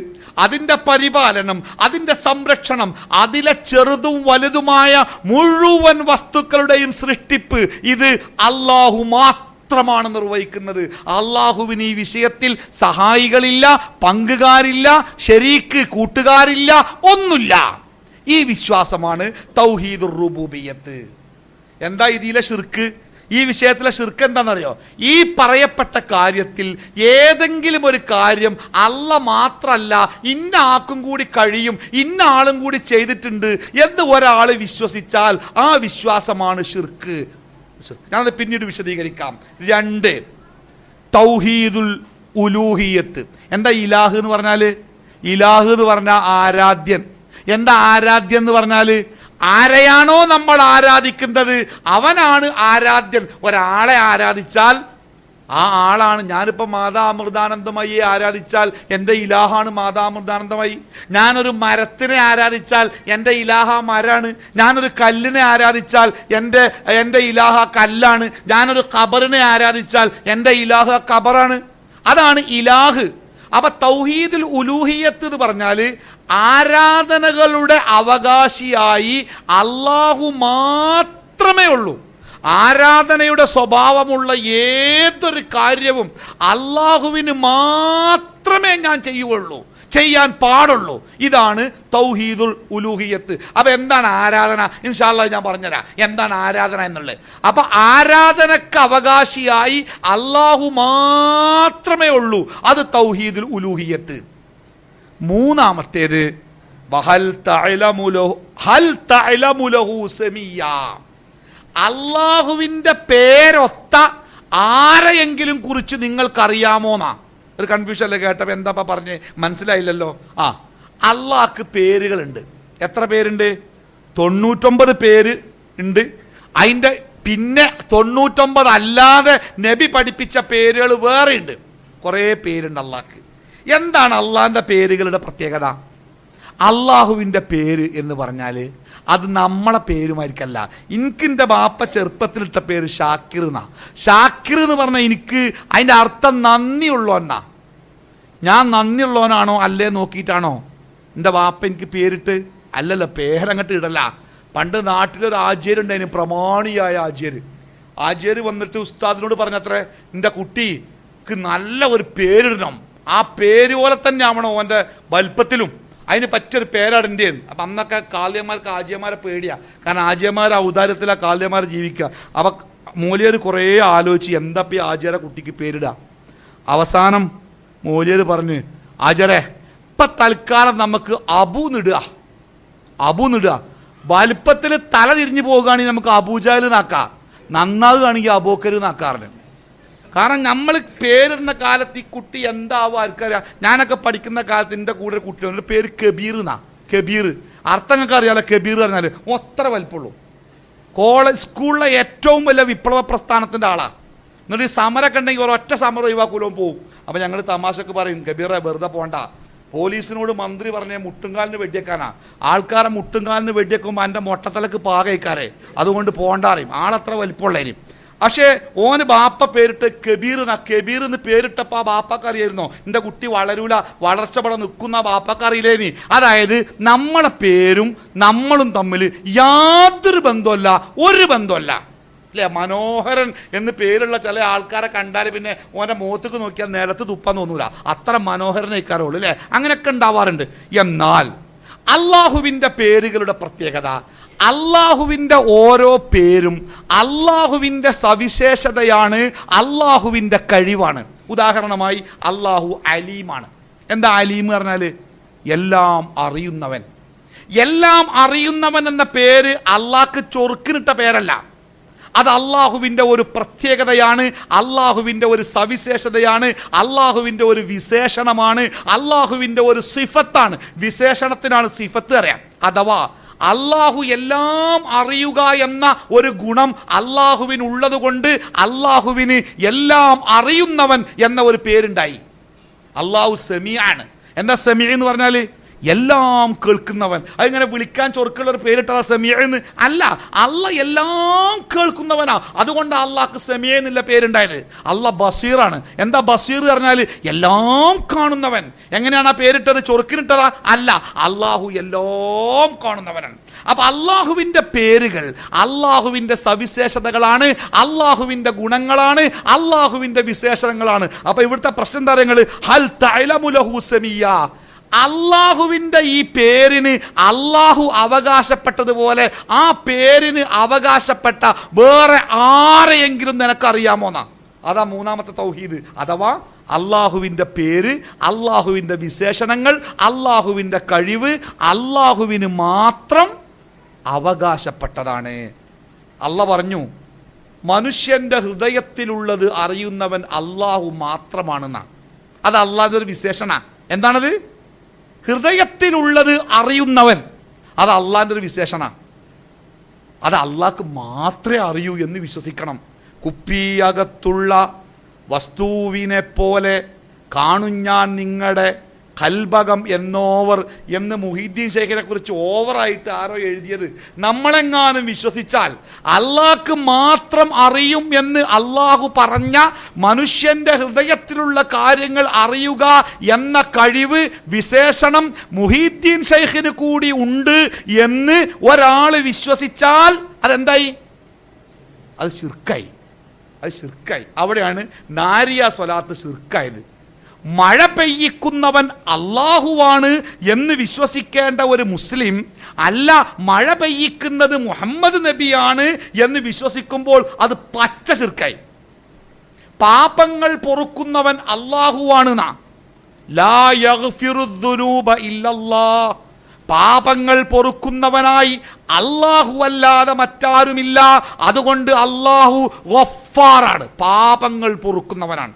അതിൻ്റെ പരിപാലനം, അതിൻ്റെ സംരക്ഷണം, അതിലെ ചെറുതും വലുതുമായ മുഴുവൻ വസ്തുക്കളുടെയും സൃഷ്ടിപ്പ് ഇത് അല്ലാഹു മാത്രമാണ് നിർവഹിക്കുന്നത്. അല്ലാഹുവിന് ഈ വിഷയത്തിൽ സഹായികളില്ല, പങ്കുകാരില്ല, ശരീക്ക് കൂട്ടുകാരില്ല, ഒന്നുമില്ല. ഈ വിശ്വാസമാണ് തൗഹീദുർ റുബൂബിയ്യത്ത്. എന്താ ഇതിലെ ശിർക്ക്? ഈ വിഷയത്തിലെ ശിർക്ക് എന്താണെന്നറിയോ? ഈ പറയപ്പെട്ട കാര്യത്തിൽ ഏതെങ്കിലും ഒരു കാര്യം അല്ല മാത്രല്ല ഇന്ന ആക്കും കൂടി കഴിയും, ഇന്ന ആളും കൂടി ചെയ്തിട്ടുണ്ട് എന്ന് ഒരാൾ വിശ്വസിച്ചാൽ ആ വിശ്വാസമാണ് ശിർക്ക്. ഞാനത് പിന്നീട് വിശദീകരിക്കാം. 2, തൗഹീദുൽ ഉലൂഹിയത്ത്. എന്താ ഇലാഹ് എന്ന് പറഞ്ഞാൽ? ഇലാഹ് എന്ന് പറഞ്ഞാൽ ആരാധ്യൻ. എന്താ ആരാധ്യൻ എന്ന് പറഞ്ഞാൽ? ആരെയാണോ നമ്മൾ ആരാധിക്കുന്നത് അവനാണ് ആരാധ്യൻ. ഒരാളെ ആരാധിച്ചാൽ ആ ആളാണ്. ഞാനിപ്പോൾ മാതാമൃതാനന്ദമയിയെ ആരാധിച്ചാൽ എൻ്റെ ഇലാഹാണ് മാതാമൃതാനന്ദമയി. ഞാനൊരു മരത്തിനെ ആരാധിച്ചാൽ എൻ്റെ ഇലാഹ മരാണ്. ഞാനൊരു കല്ലിനെ ആരാധിച്ചാൽ എൻ്റെ ഇലാഹ കല്ലാണ്. ഞാനൊരു ഖബറിനെ ആരാധിച്ചാൽ എൻ്റെ ഇലാഹ ഖബറാണ്. അതാണ് ഇലാഹ്. അപ്പൊ തൗഹീദുൽ ഉലൂഹിയത്ത് എന്ന് പറഞ്ഞാൽ ആരാധനകളുടെ അവകാശിയായി അല്ലാഹു മാത്രം മാത്രമേ ഉള്ളൂ. ആരാധനയുടെ സ്വഭാവമുള്ള ഏതൊരു കാര്യവും അള്ളാഹുവിന് മാത്രമേ ഞാൻ ചെയ്യുള്ളൂ, ചെയ്യാൻ പാടുള്ളൂ. ഇതാണ് തൗഹീദുൽ ഉലൂഹിയത്ത്. അപ്പൊ എന്താണ് ആരാധന? ഇൻഷാ അല്ലാഹ് ഞാൻ പറഞ്ഞുതരാം എന്താണ് ആരാധന എന്നുള്ളത്. അപ്പൊ ആരാധനക്ക് അവകാശിയായി അള്ളാഹു മാത്രമേ ഉള്ളൂ. അത് തൗഹീദുൽ ഉലൂഹിയത്ത്. മൂന്നാമത്തേത് ഹൽ തഅലമു ലഹു സമീയ. അള്ളാഹുവിന്റെ പേരൊത്ത ആരെയെങ്കിലും കുറിച്ച് നിങ്ങൾക്കറിയാമോന്നാ. ഒരു കൺഫ്യൂഷൻ അല്ലേ കേട്ടപ്പോ? എന്താ പറഞ്ഞ് മനസ്സിലായില്ലല്ലോ. അള്ളാഹ്ക്ക് പേരുകളുണ്ട്. എത്ര പേരുണ്ട്? 99 പേര് ഉണ്ട്. അതിൻ്റെ പിന്നെ 99 അല്ലാതെ നബി പഠിപ്പിച്ച പേരുകൾ വേറെ ഉണ്ട്. കുറേ പേരുണ്ട് അള്ളാഹ്ക്ക്. എന്താണ് അള്ളാഹിൻ്റെ പേരുകളുടെ പ്രത്യേകത? അള്ളാഹുവിൻ്റെ പേര് എന്ന് പറഞ്ഞാൽ അത് നമ്മളെ പേരുമായിരിക്കല്ല. എനിക്കെൻ്റെ ബാപ്പ ചെറുപ്പത്തിലിട്ട പേര് ഷാക്കിർ എന്നാ. ഷാക്കിർ എന്ന് പറഞ്ഞാൽ എനിക്ക് അതിൻ്റെ അർത്ഥം നന്ദിയുള്ളവനാ. ഞാൻ നന്ദിയുള്ളവനാണോ അല്ലേ നോക്കിയിട്ടാണോ എൻ്റെ ബാപ്പ എനിക്ക് പേരിട്ട്? അല്ലല്ലോ, പേരങ്ങോട്ട് ഇടല്ല. പണ്ട് നാട്ടിലൊരു ആചാര്യുണ്ടായിരുന്നു, പ്രമാണിയായ ആചാര്യ വന്നിട്ട് ഉസ്താദിനോട് പറഞ്ഞത്രേ, എൻ്റെ കുട്ടിക്ക് നല്ല ഒരു പേരിടണം, ആ പേര് പോലെ തന്നെ ആവണം ഓൻ്റെ വലിപ്പത്തിലും, അതിന് പറ്റിയൊരു പേരാടിൻ്റെ. അപ്പം അന്നൊക്കെ കാളിയന്മാർക്ക് ആജിയന്മാരെ പേടിയാണ്. കാരണം ആജിയന്മാരെ ഔദാര്യത്തിലാണ് കാളിയന്മാരെ ജീവിക്കുക. അപ്പം മൂല്യർ കുറേ ആലോചിച്ച് എന്താ ഈ ആചാര്യ കുട്ടിക്ക് പേരിടുക. അവസാനം മൂല്യർ പറഞ്ഞ്, ആചാര്യ ഇപ്പം തൽക്കാലം നമുക്ക് അബു നിടുക. വലിപ്പത്തിൽ തല തിരിഞ്ഞു പോകുകയാണെങ്കിൽ നമുക്ക് അബൂജാൽ നാക്കാം, നന്നാവുകയാണെങ്കിൽ അബൂക്കർ നാക്കാറുണ്ട്. കാരണം നമ്മൾ പേരിടുന്ന കാലത്ത് ഈ കുട്ടി എന്താവും ആർക്കറിയാം. ഞാനൊക്കെ പഠിക്കുന്ന കാലത്ത് എൻ്റെ കൂടെ ഒരു കുട്ടിയുടെ പേര് കബീർ എന്നാ. കബീർ അർത്ഥങ്ങൾക്ക് അറിയാലോ. കബീർ പറഞ്ഞാൽ ഒത്ര വലിപ്പമുള്ളൂ. സ്കൂളിലെ ഏറ്റവും വലിയ വിപ്ലവ പ്രസ്ഥാനത്തിൻ്റെ ആളാണ്. എന്നിട്ട് ഈ സമരമൊക്കെ ഉണ്ടെങ്കിൽ ഒരൊറ്റ സമരം ഒഴിവാക്കൂലവും പോകും. അപ്പം ഞങ്ങൾ തമാശക്ക് പറയും, കബീറെ വെറുതെ പോണ്ട, പോലീസിനോട് മന്ത്രി പറഞ്ഞ മുട്ടുംകാലിന് വെടിയേക്കാനാ. ആൾക്കാരെ മുട്ടുംകാലിന് വെടിയേക്കുമ്പോൾ എൻ്റെ മൊട്ടത്തലക്ക് പാകയിക്കാരെ, അതുകൊണ്ട് പോണ്ടാറിയും. ആളത്ര വലിപ്പമുള്ളതിനും. പക്ഷേ ഓന് ബാപ്പ പേരിട്ട് കബീർ എന്ന് പേരിട്ടപ്പോൾ ആ ബാപ്പക്ക് അറിയായിരുന്നോ എൻ്റെ കുട്ടി വളരൂല, വളർച്ചപ്പെടാൻ നിൽക്കുന്ന ബാപ്പക്ക് അറിയില്ലേനി. അതായത് നമ്മളെ പേരും നമ്മളും തമ്മിൽ യാതൊരു ബന്ധമല്ല, ഒരു ബന്ധമല്ല അല്ലേ. മനോഹരൻ എന്ന് പേരുള്ള ചില ആൾക്കാരെ കണ്ടാൽ പിന്നെ ഓൻ്റെ മുഖത്തേക്ക് നോക്കിയാൽ നിലത്ത് തുപ്പാൻ തോന്നൂല, അത്ര മനോഹരനേക്കാറുള്ളൂ അല്ലേ. അങ്ങനെയൊക്കെ ഉണ്ടാവാറുണ്ട്. എന്നാൽ അള്ളാഹുവിൻ്റെ പേരുകളുടെ പ്രത്യേകത, അള്ളാഹുവിൻ്റെ ഓരോ പേരും അള്ളാഹുവിൻ്റെ സവിശേഷതയാണ്, അള്ളാഹുവിൻ്റെ കഴിവാണ്. ഉദാഹരണമായി അള്ളാഹു അലീമാണ്. എന്താ അലീം പറഞ്ഞാൽ? എല്ലാം അറിയുന്നവൻ. എല്ലാം അറിയുന്നവൻ എന്ന പേര് അള്ളാഹ്ക്ക് ചൊറുക്കിനിട്ട പേരല്ല. അത് അള്ളാഹുവിൻ്റെ ഒരു പ്രത്യേകതയാണ്, അള്ളാഹുവിൻ്റെ ഒരു സവിശേഷതയാണ്, അള്ളാഹുവിൻ്റെ ഒരു വിശേഷണമാണ്, അള്ളാഹുവിൻ്റെ ഒരു സിഫത്താണ്. വിശേഷണത്തിനാണ് സിഫത്ത് അറിയാം. അഥവാ അള്ളാഹു എല്ലാം അറിയുക എന്ന ഒരു ഗുണം അള്ളാഹുവിനുള്ളത് കൊണ്ട് അള്ളാഹുവിന് എല്ലാം അറിയുന്നവൻ എന്ന ഒരു പേരുണ്ടായി. അള്ളാഹു സമീഅാണ്. എന്താ സമീഅ എന്ന് പറഞ്ഞാൽ? എല്ലാം കേൾക്കുന്നവൻ. അതിങ്ങനെ വിളിക്കാൻ ചൊറുക്കുള്ള ഒരു പേരിട്ടതാ സമീഅ എന്ന് അല്ല. അള്ളാഹ് എല്ലാം കേൾക്കുന്നവനാ, അതുകൊണ്ട് അള്ളാഹ്ക്ക് സമീഅ എന്നുള്ള പേരുണ്ടായത്. അള്ളാഹ് ബസീറാണ്. എന്താ ബസീർ പറഞ്ഞാൽ? എല്ലാം കാണുന്നവൻ. എങ്ങനെയാണ് ആ പേരിട്ടത്? ചൊറുക്കിനിട്ടതാ? അല്ല, അള്ളാഹു എല്ലാം കാണുന്നവനാണ്. അപ്പൊ അള്ളാഹുവിൻ്റെ പേരുകൾ അള്ളാഹുവിൻ്റെ സവിശേഷതകളാണ്, അള്ളാഹുവിൻ്റെ ഗുണങ്ങളാണ്, അള്ളാഹുവിൻ്റെ വിശേഷണങ്ങളാണ്. അപ്പൊ ഇവിടുത്തെ പ്രശ്നം എന്താ പറയുക? ഹൽ തഅലമു ലഹു സമീയ. അള്ളാഹുവിൻ്റെ ഈ പേരിന് അള്ളാഹു അവകാശപ്പെട്ടതുപോലെ ആ പേരിന് അവകാശപ്പെട്ട വേറെ ആരെയെങ്കിലും നിനക്കറിയാമോന്നാ. അതാ മൂന്നാമത്തെ തൗഹീദ്. അഥവാ അള്ളാഹുവിൻ്റെ പേര്, അള്ളാഹുവിൻ്റെ വിശേഷണങ്ങൾ, അള്ളാഹുവിൻ്റെ കഴിവ് അള്ളാഹുവിന് മാത്രം അവകാശപ്പെട്ടതാണ്. അള്ളാഹ് പറഞ്ഞു, മനുഷ്യൻ്റെ ഹൃദയത്തിലുള്ളത് അറിയുന്നവൻ അള്ളാഹു മാത്രമാണെന്നാ. അത് അള്ളാഹുവിൻ്റെ ഒരു വിശേഷണമാണ്. എന്താണത്? ഹൃദയത്തിലുള്ളത് അറിയുന്നവൻ. അത് അള്ളാഹിൻ്റെ ഒരു വിശേഷണമാണ്. അത് അള്ളാഹ്ക്ക് മാത്രമേ അറിയൂ എന്ന് വിശ്വസിക്കണം. കുപ്പിയകത്തുള്ള വസ്തുവിനെ പോലെ കാണും ഞാൻ നിങ്ങളുടെ കൽബകം എന്നോവർ എന്ന് മുഹീദ്ദീൻ ശൈഖിനെ കുറിച്ച് ഓവറായിട്ട് ആരോ എഴുതിയത്. നമ്മളെങ്ങാനും വിശ്വസിച്ചാൽ അള്ളാഹ്ക്ക് മാത്രം അറിയും എന്ന് അള്ളാഹു പറഞ്ഞ മനുഷ്യൻ്റെ ഹൃദയത്തിലുള്ള കാര്യങ്ങൾ അറിയുക എന്ന കഴിവ്, വിശേഷണം മുഹീദ്ദീൻ ശൈഖിന് കൂടി ഉണ്ട് എന്ന് ഒരാൾ വിശ്വസിച്ചാൽ അതെന്തായി? അത് ശിർക്കായി. അവിടെയാണ് നാരിയ സ്വലാത്ത് ശിർക്കായത്. മഴ പെയ്യിക്കുന്നവൻ അള്ളാഹുവാണ് എന്ന് വിശ്വസിക്കേണ്ട ഒരു മുസ്ലിം അല്ല, മഴ പെയ്യിക്കുന്നത് മുഹമ്മദ് നബിയാണ് എന്ന് വിശ്വസിക്കുമ്പോൾ അത് പച്ച ശിർക്കായി. പാപങ്ങൾ പൊറുക്കുന്നവൻ അള്ളാഹുവാണ്. ലാ യഗ്ഫിറുദ്ദുനൂബ ഇല്ലല്ലാഹ്, പാപങ്ങൾ പൊറുക്കുന്നവനായി അല്ലാഹു അല്ലാതെ മറ്റാരുമില്ല. അതുകൊണ്ട് അല്ലാഹു ഗഫ്ഫാറാണ്, പാപങ്ങൾ പൊറുക്കുന്നവനാണ്.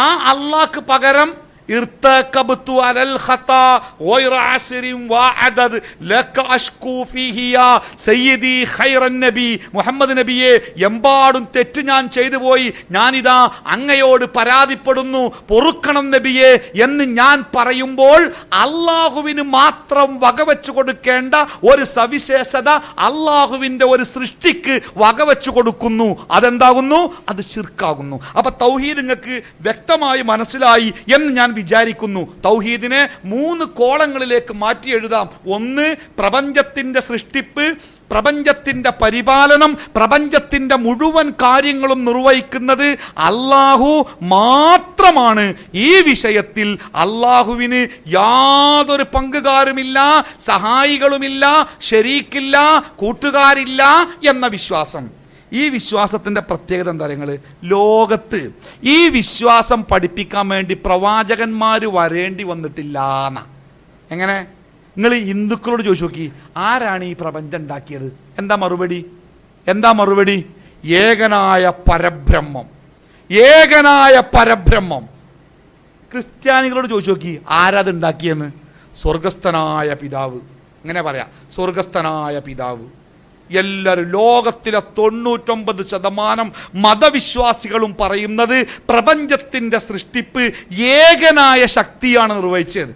ആ അല്ലാഹ്ക്ക് പകരം ഇർതകബ്തു അലൽ ഖതാ ഗൈറ അസ്രിൻ വഅദദ് ലക അഷ്കൂ ഫീഹി യാ സയ്യിദി ഖൈറൻ നബി, മുഹമ്മദ് നബിയെ എമ്പാടും തെറ്റ് ഞാൻ ചെയ്തു പോയി, ഞാനിതാ അങ്ങയോട് പരാതിപ്പെടുന്നു, പൊറുക്കണം നബിയെ എന്ന് ഞാൻ പറയുമ്പോൾ അള്ളാഹുവിന് മാത്രം വകവെച്ചു കൊടുക്കേണ്ട ഒരു സവിശേഷത അള്ളാഹുവിൻ്റെ ഒരു സൃഷ്ടിക്ക് വകവെച്ചു കൊടുക്കുന്നു. അതെന്താകുന്നു? അത് ശിർക്കാകുന്നു. അപ്പൊ തൗഹീദ് നിങ്ങൾക്ക് വ്യക്തമായി മനസ്സിലായി എന്ന് ഞാൻ വിചാരിക്കുന്നു. തൗഹീദിനെ 3 കോളങ്ങളിലേക്ക് മാറ്റി എഴുതാം. ഒന്ന്, പ്രപഞ്ചത്തിന്റെ സൃഷ്ടിപ്പ്, പ്രപഞ്ചത്തിന്റെ പരിപാലനം, പ്രപഞ്ചത്തിന്റെ മുഴുവൻ കാര്യങ്ങളും നിർവഹിക്കുന്നത് അല്ലാഹു മാത്രമാണ്. ഈ വിഷയത്തിൽ അല്ലാഹുവിന് യാതൊരു പങ്കുകാരുമില്ല, സഹായികളുമില്ല, ശരീക്കില്ല, കൂട്ടുകാരില്ല എന്ന വിശ്വാസം. ഈ വിശ്വാസത്തിൻ്റെ പ്രത്യേകത എന്താ? നിങ്ങൾ ലോകത്ത് ഈ വിശ്വാസം പഠിപ്പിക്കാൻ വേണ്ടി പ്രവാചകന്മാർ വരേണ്ടി വന്നിട്ടില്ല എന്നാ. എങ്ങനെ? നിങ്ങൾ ഹിന്ദുക്കളോട് ചോദിച്ചു നോക്കി, ആരാണ് ഈ പ്രപഞ്ചം ഉണ്ടാക്കിയത്? എന്താ മറുപടി? ഏകനായ പരബ്രഹ്മം. ക്രിസ്ത്യാനികളോട് ചോദിച്ചു നോക്കി, ആരാത് ഉണ്ടാക്കിയെന്ന്? സ്വർഗസ്ഥനായ പിതാവ്. ഇങ്ങനെ പറയാം, സ്വർഗസ്ഥനായ പിതാവ്. എല്ലാവരും, ലോകത്തിലെ 99% മതവിശ്വാസികളും പറയുന്നത് പ്രപഞ്ചത്തിന്റെ സൃഷ്ടിപ്പ് ഏകനായ ശക്തിയാണ് നിർവഹിച്ചത്.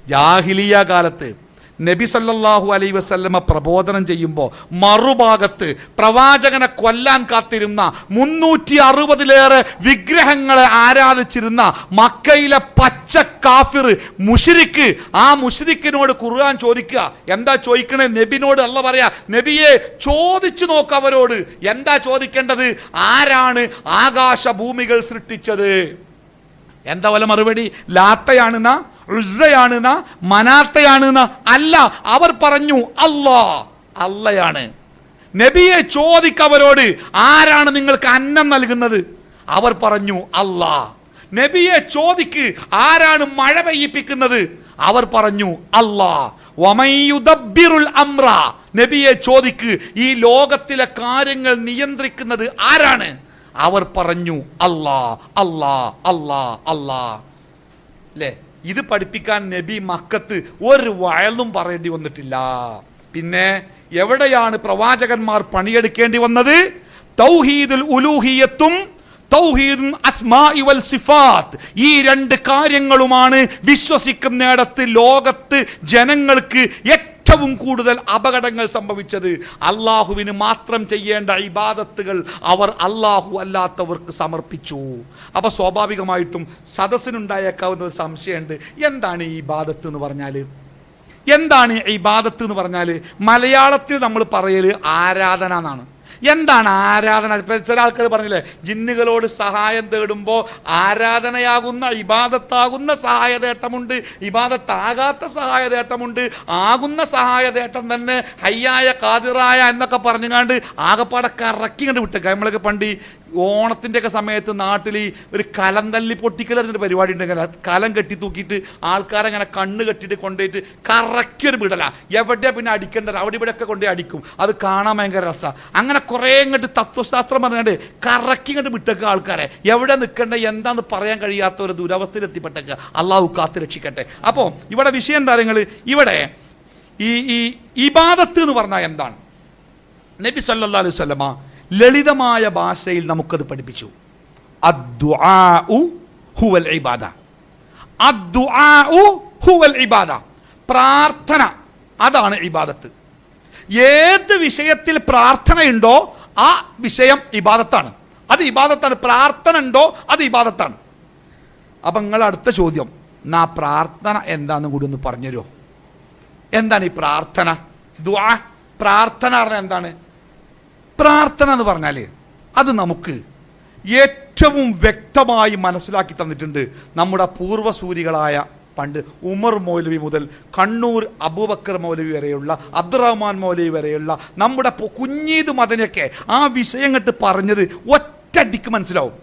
ജാഹിലിയ കാലത്ത് നബി സല്ലല്ലാഹു അലൈഹി വസല്ലമ പ്രബോധനം ചെയ്യുമ്പോൾ മറുഭാഗത്ത് പ്രവാചകനെ കൊല്ലാൻ കാത്തിരുന്ന 360-ലേറെ വിഗ്രഹങ്ങളെ ആരാധിച്ചിരുന്ന മക്കയിലെ പച്ച കാഫിർ മുശ്രിക്ക്, ആ മുശ്രിക്കിനോട് ഖുർആൻ ചോദിക്കുക. എന്താ ചോദിക്കണേ? നബിനോട് അല്ല പറയാ, നബിയെ ചോദിച്ചു നോക്ക് അവരോട്. എന്താ ചോദിക്കേണ്ടത്? ആരാണ് ആകാശഭൂമികൾ സൃഷ്ടിച്ചത്? എന്താ വല്ല മറുപടി? ലാത്തയാണെന്നാ, ഉസ്സയാണെന്ന, മനാത്തയാണെന്ന? അല്ല, അവർ പറഞ്ഞു അള്ളയാണ്. നബിയെ ചോദിക്കവരോട്, ആരാണ് നിങ്ങൾക്ക് അന്നം നൽകുന്നത്? അവർ പറഞ്ഞു അല്ലാ. നബിയെ ചോദിക്ക്, ആരാണ് മഴ പെയ്യിപ്പിക്കുന്നത്? അവർ പറഞ്ഞു അല്ലാ. വമയുദബ്ബിറുൽ അംറ, നബിയെ ചോദിക്ക്, ഈ ലോകത്തിലെ കാര്യങ്ങൾ നിയന്ത്രിക്കുന്നത് ആരാണ്? അവർ പറഞ്ഞു അല്ലാ. അല്ലേ? ഇത് പഠിപ്പിക്കാൻ നബി മക്കത്ത് ഒരു വയലും പറയേണ്ടി വന്നിട്ടില്ല. പിന്നെ എവിടെയാണ് പ്രവാചകന്മാർ പണിയെടുക്കേണ്ടി വന്നത്? തൗഹീദുൽ ഉലൂഹിയത്തും തൗഹീദുൽ അസ്മാഇ വൽ സിഫാത്ത്, ഈ 2 കാര്യങ്ങളുമാണ് വിശ്വസിക്കുന്നിടത്ത് ലോകത്ത് ജനങ്ങൾക്ക് ഏറ്റവും കൂടുതൽ അപകടങ്ങൾ സംഭവിച്ചത്. അള്ളാഹുവിന് മാത്രം ചെയ്യേണ്ട ഇബാദത്തുകൾ അവർ അള്ളാഹു അല്ലാത്തവർക്ക് സമർപ്പിച്ചു. അപ്പൊ സ്വാഭാവികമായിട്ടും സദസ്സിനുണ്ടായേക്കാവുന്ന ഒരു സംശയമുണ്ട്, എന്താണ് ഈ ഇബാദത്ത് എന്ന് പറഞ്ഞാൽ? മലയാളത്തിൽ നമ്മൾ പറയല് ആരാധന എന്നാണ്. എന്താണ് ആരാധന? ചില ആൾക്കാർ പറഞ്ഞില്ലേ, ജിന്നുകളോട് സഹായം തേടുമ്പോൾ ആരാധനയാകുന്ന ഇബാദത്താകുന്ന സഹായതേട്ടമുണ്ട്, ഇബാദത്താകാത്ത സഹായതേട്ടമുണ്ട്. ആകുന്ന സഹായതേട്ടം തന്നെ ഹയ്യായ ഖാദിറായ എന്നൊക്കെ പറഞ്ഞുകൊണ്ട് ആകപ്പാടെ കറക്കി കണ്ട് വിട്ടേക്ക. നമ്മളൊക്കെ പണ്ട് ഓണത്തിൻ്റെ ഒക്കെ സമയത്ത് നാട്ടിൽ ഒരു കലം തല്ലി പൊട്ടിക്കൽ എന്നൊരു പരിപാടി ഉണ്ടെങ്കിൽ കലം കെട്ടി തൂക്കിയിട്ട് ആൾക്കാരങ്ങനെ കണ്ണ് കെട്ടിയിട്ട് കൊണ്ടുപോയിട്ട് കറക്കിയൊരു വിടല. എവിടെയാ പിന്നെ അടിക്കേണ്ടത്? അവിടെ ഇവിടെ ഒക്കെ കൊണ്ടുപോയി അടിക്കും. അത് കാണാൻ ഭയങ്കര രസമാണ്. അങ്ങനെ കുറേ ഇങ്ങോട്ട് തത്വശാസ്ത്രം പറഞ്ഞാണ്ട് കറക്കി ഇങ്ങോട്ട് വിട്ടേക്കുക ആൾക്കാരെ. എവിടെ നിൽക്കേണ്ട എന്താന്ന് പറയാൻ കഴിയാത്ത ഒരു ദുരവസ്ഥയിൽ എത്തിപ്പെട്ടേക്കുക. അള്ളാഹു കാത്ത് രക്ഷിക്കട്ടെ. അപ്പോൾ ഇവിടെ വിഷയം എന്താ നിങ്ങൾ, ഇവിടെ ഈ ഇബാദത്ത് എന്ന് പറഞ്ഞാൽ എന്താണ്? നബി സല്ലല്ലാഹു അലൈഹി വസല്ലമ ലളിതമായ ഭാഷയിൽ നമുക്കത് പഠിപ്പിച്ചു. അദ്ദുആഉ ഹുവൽ ഇബാദ. അദ്ദുആഉ ഹുവൽ ഇബാദ, പ്രാർത്ഥന അതാണ് ഇബാദത്ത്. ഏത് വിഷയത്തിൽ പ്രാർത്ഥനയുണ്ടോ ആ വിഷയം ഇബാദത്താണ്. അത് ഇബാദത്താണ്. പ്രാർത്ഥന ഉണ്ടോ അത് ഇബാദത്താണ്. അപ്പം നിങ്ങൾ അടുത്ത ചോദ്യം, പ്രാർത്ഥന എന്താണെന്ന് കൂടി ഒന്ന് പറഞ്ഞുതരുമോ? എന്താണ് ഈ പ്രാർത്ഥന? ദുആ, പ്രാർത്ഥന പറഞ്ഞാൽ എന്താണ്? പ്രാർത്ഥന എന്ന് പറഞ്ഞാൽ അത് നമുക്ക് ഏറ്റവും വ്യക്തമായി മനസ്സിലാക്കി തന്നിട്ടുണ്ട് നമ്മുടെ പൂർവ്വസൂരികളായ പണ്ട് ഉമർ മൗലവി മുതൽ കണ്ണൂർ അബൂബക്കർ മൗലവി വരെയുള്ള അബ്ദുറഹ്മാൻ മൗലവി വരെയുള്ള നമ്മുടെ കുഞ്ഞീദ് മദനൊക്കെ ആ വിഷയം കണ്ട് പറഞ്ഞത് ഒറ്റയടിക്ക് മനസ്സിലാവും.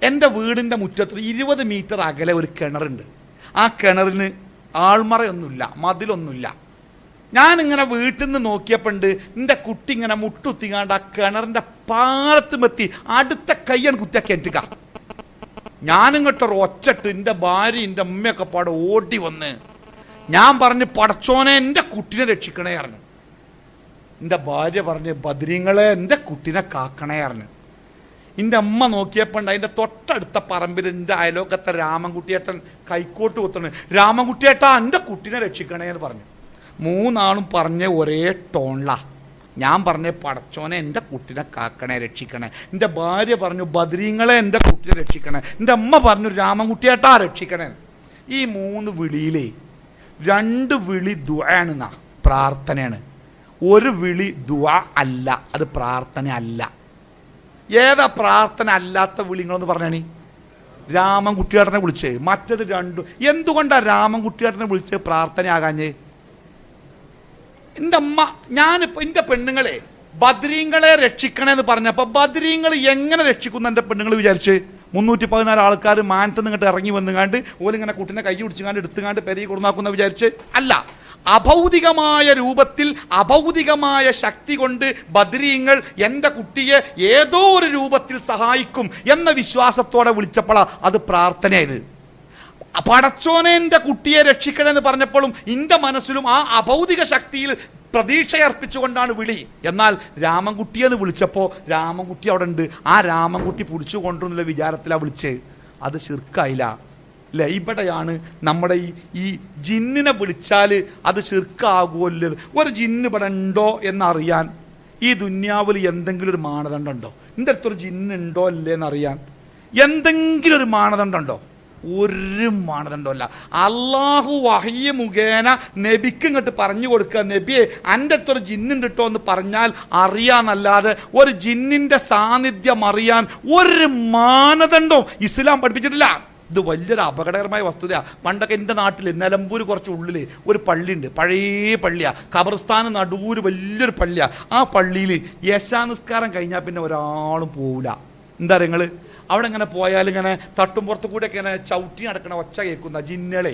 എൻ്റെ വീടിൻ്റെ മുറ്റത്ത് 20 മീറ്റർ അകലെ ഒരു കിണറുണ്ട്. ആ കിണറിന് ആൾമറയൊന്നുമില്ല, മതിലൊന്നുമില്ല. ഞാനിങ്ങനെ വീട്ടിൽ നിന്ന് നോക്കിയപ്പോണ്ട് എൻ്റെ കുട്ടി ഇങ്ങനെ മുട്ടുത്തിങ്ങാണ്ട് ആ കിണറിൻ്റെ പാളത്തുമെത്തി അടുത്ത കയ്യൻ കുത്തിയാ കെട്ടുക. ഞാനിങ്ങോട്ടൊരു ഒച്ചട്ട് എൻ്റെ ഭാര്യ എൻ്റെ അമ്മയൊക്കെ പാടെ ഓടി വന്ന് ഞാൻ പറഞ്ഞ് പടച്ചോനെ എൻ്റെ കുട്ടിനെ രക്ഷിക്കണേ പറഞ്ഞു. എൻ്റെ ഭാര്യ പറഞ്ഞ് ബദ്രീങ്ങളെ എൻ്റെ കുട്ടിനെ കാക്കണേ പറഞ്ഞു. എൻ്റെ അമ്മ നോക്കിയപ്പോണ്ട് അതിൻ്റെ തൊട്ടടുത്ത പറമ്പിൽ എൻ്റെ അയലോക്കത്തെ രാമൻകുട്ടിയേട്ടൻ കൈക്കോട്ട് കുത്തണ്, രാമൻകുട്ടിയേട്ടാ എൻ്റെ കുട്ടിനെ രക്ഷിക്കണേ എന്ന് പറഞ്ഞു. മൂന്നാളും പറഞ്ഞ ഒരേ ടോണിലാ. ഞാൻ പറഞ്ഞ പടച്ചോനെ എൻ്റെ കുട്ടിനെ കാക്കണേ രക്ഷിക്കണേ. എൻ്റെ ഭാര്യ പറഞ്ഞു ബദ്രീങ്ങളെ എൻ്റെ കുട്ടിനെ രക്ഷിക്കണേ. എൻ്റെ അമ്മ പറഞ്ഞു രാമൻകുട്ടിയേട്ടാ രക്ഷിക്കണേ. ഈ 3 വിളിയിലേ 2 വിളി ദുആണ്, പ്രാർത്ഥനയാണ്. ഒരു വിളി ദുആ അല്ല, അത് പ്രാർത്ഥന അല്ല. ഏതാ പ്രാർത്ഥന അല്ലാത്ത വിളിങ്ങളെന്ന് പറഞ്ഞാണി? രാമൻകുട്ടിയേട്ടനെ വിളിച്ച്. മറ്റത് 2 എന്തുകൊണ്ടാണ് രാമൻകുട്ടിയേട്ടനെ വിളിച്ച് പ്രാർത്ഥനയാകാഞ്ഞ്? എൻ്റെ അമ്മ ഞാനിപ്പോൾ എൻ്റെ പെണ്ണുങ്ങളെ ബദ്രീങ്ങളെ രക്ഷിക്കണേന്ന് പറഞ്ഞപ്പോൾ ബദ്രീങ്ങൾ എങ്ങനെ രക്ഷിക്കുന്ന എൻ്റെ പെണ്ണുങ്ങൾ വിചാരിച്ച് 314 ആൾക്കാർ മാനത്ത് നിന്നിട്ട് ഇറങ്ങി വന്നുകാണ്ട് ഓലിങ്ങനെ കുട്ടിനെ കൈ പിടിച്ചുകാണ്ട് എടുത്തുകാണ്ട് പെരി കൊടുന്നാക്കുന്ന വിചാരിച്ച് അല്ല. അഭൗതികമായ രൂപത്തിൽ അഭൗതികമായ ശക്തി കൊണ്ട് ബദ്രീങ്ങൾ എൻ്റെ കുട്ടിയെ ഏതോ ഒരു രൂപത്തിൽ സഹായിക്കും എന്ന വിശ്വാസത്തോടെ വിളിച്ചപ്പോഴാണ് അത് പ്രാർത്ഥനയായത്. പടച്ചോനെ എൻ്റെ കുട്ടിയെ രക്ഷിക്കണമെന്ന് പറഞ്ഞപ്പോഴും എൻ്റെ മനസ്സിലും ആ അഭൗതിക ശക്തിയിൽ പ്രതീക്ഷയർപ്പിച്ചുകൊണ്ടാണ് വിളി. എന്നാൽ രാമൻകുട്ടിയെന്ന് വിളിച്ചപ്പോൾ രാമൻകുട്ടി അവിടെ ഉണ്ട്, ആ രാമൻകുട്ടി പിടിച്ചു കൊണ്ടുവന്നുള്ള വിചാരത്തിലാണ് വിളിച്ചത്. അത് ശിർക്കായില്ല അല്ലേ? ഇവിടെയാണ് നമ്മുടെ ഈ ജിന്നിനെ വിളിച്ചാൽ അത് ശിർക്കാകുമല്ലോ. ഒരു ജിന്ന് ഇവിടെ ഉണ്ടോ എന്നറിയാൻ ഈ ദുന്യാവിൽ എന്തെങ്കിലും ഒരു മാനദണ്ഡം ഉണ്ടോ? എൻ്റെ അടുത്തൊരു ജിന്നുണ്ടോ അല്ലേ എന്നറിയാൻ എന്തെങ്കിലും ഒരു മാനദണ്ഡം ഉണ്ടോ? ഒരു മാനദണ്ഡമല്ല. അള്ളാഹു വഹയ്യ മുഖേന നബിക്ക് ഇങ്ങോട്ട് പറഞ്ഞു കൊടുക്കുക, നബിയെ എൻ്റെ അടുത്തൊരു ജിന്നുണ്ട് കേട്ടോ എന്ന് പറഞ്ഞാൽ അറിയാന്നല്ലാതെ ഒരു ജിന്നിൻ്റെ സാന്നിധ്യം അറിയാൻ ഒരു മാനദണ്ഡവും ഇസ്ലാം പഠിപ്പിച്ചിട്ടില്ല. ഇത് വലിയൊരു അപകടകരമായ വസ്തുതയാണ്. പണ്ടൊക്കെ എൻ്റെ നാട്ടിൽ നിലമ്പൂർ കുറച്ച് ഉള്ളിൽ ഒരു പള്ളിയുണ്ട്, പഴയ പള്ളിയാണ്, ഖബർസ്ഥാന് നടുവൂര് വലിയൊരു പള്ളിയാണ്. ആ പള്ളിയിൽ യശാനിസ്കാരം കഴിഞ്ഞാൽ പിന്നെ ഒരാളും പോവില്ല. എന്താ നിങ്ങൾ അവിടെ ഇങ്ങനെ പോയാൽ ഇങ്ങനെ തട്ടും പുറത്തു കൂടെയൊക്കെ ഇങ്ങനെ ചവിട്ടി നടക്കണ ഒച്ച കേൾക്കുന്ന ജിന്നുകളെ,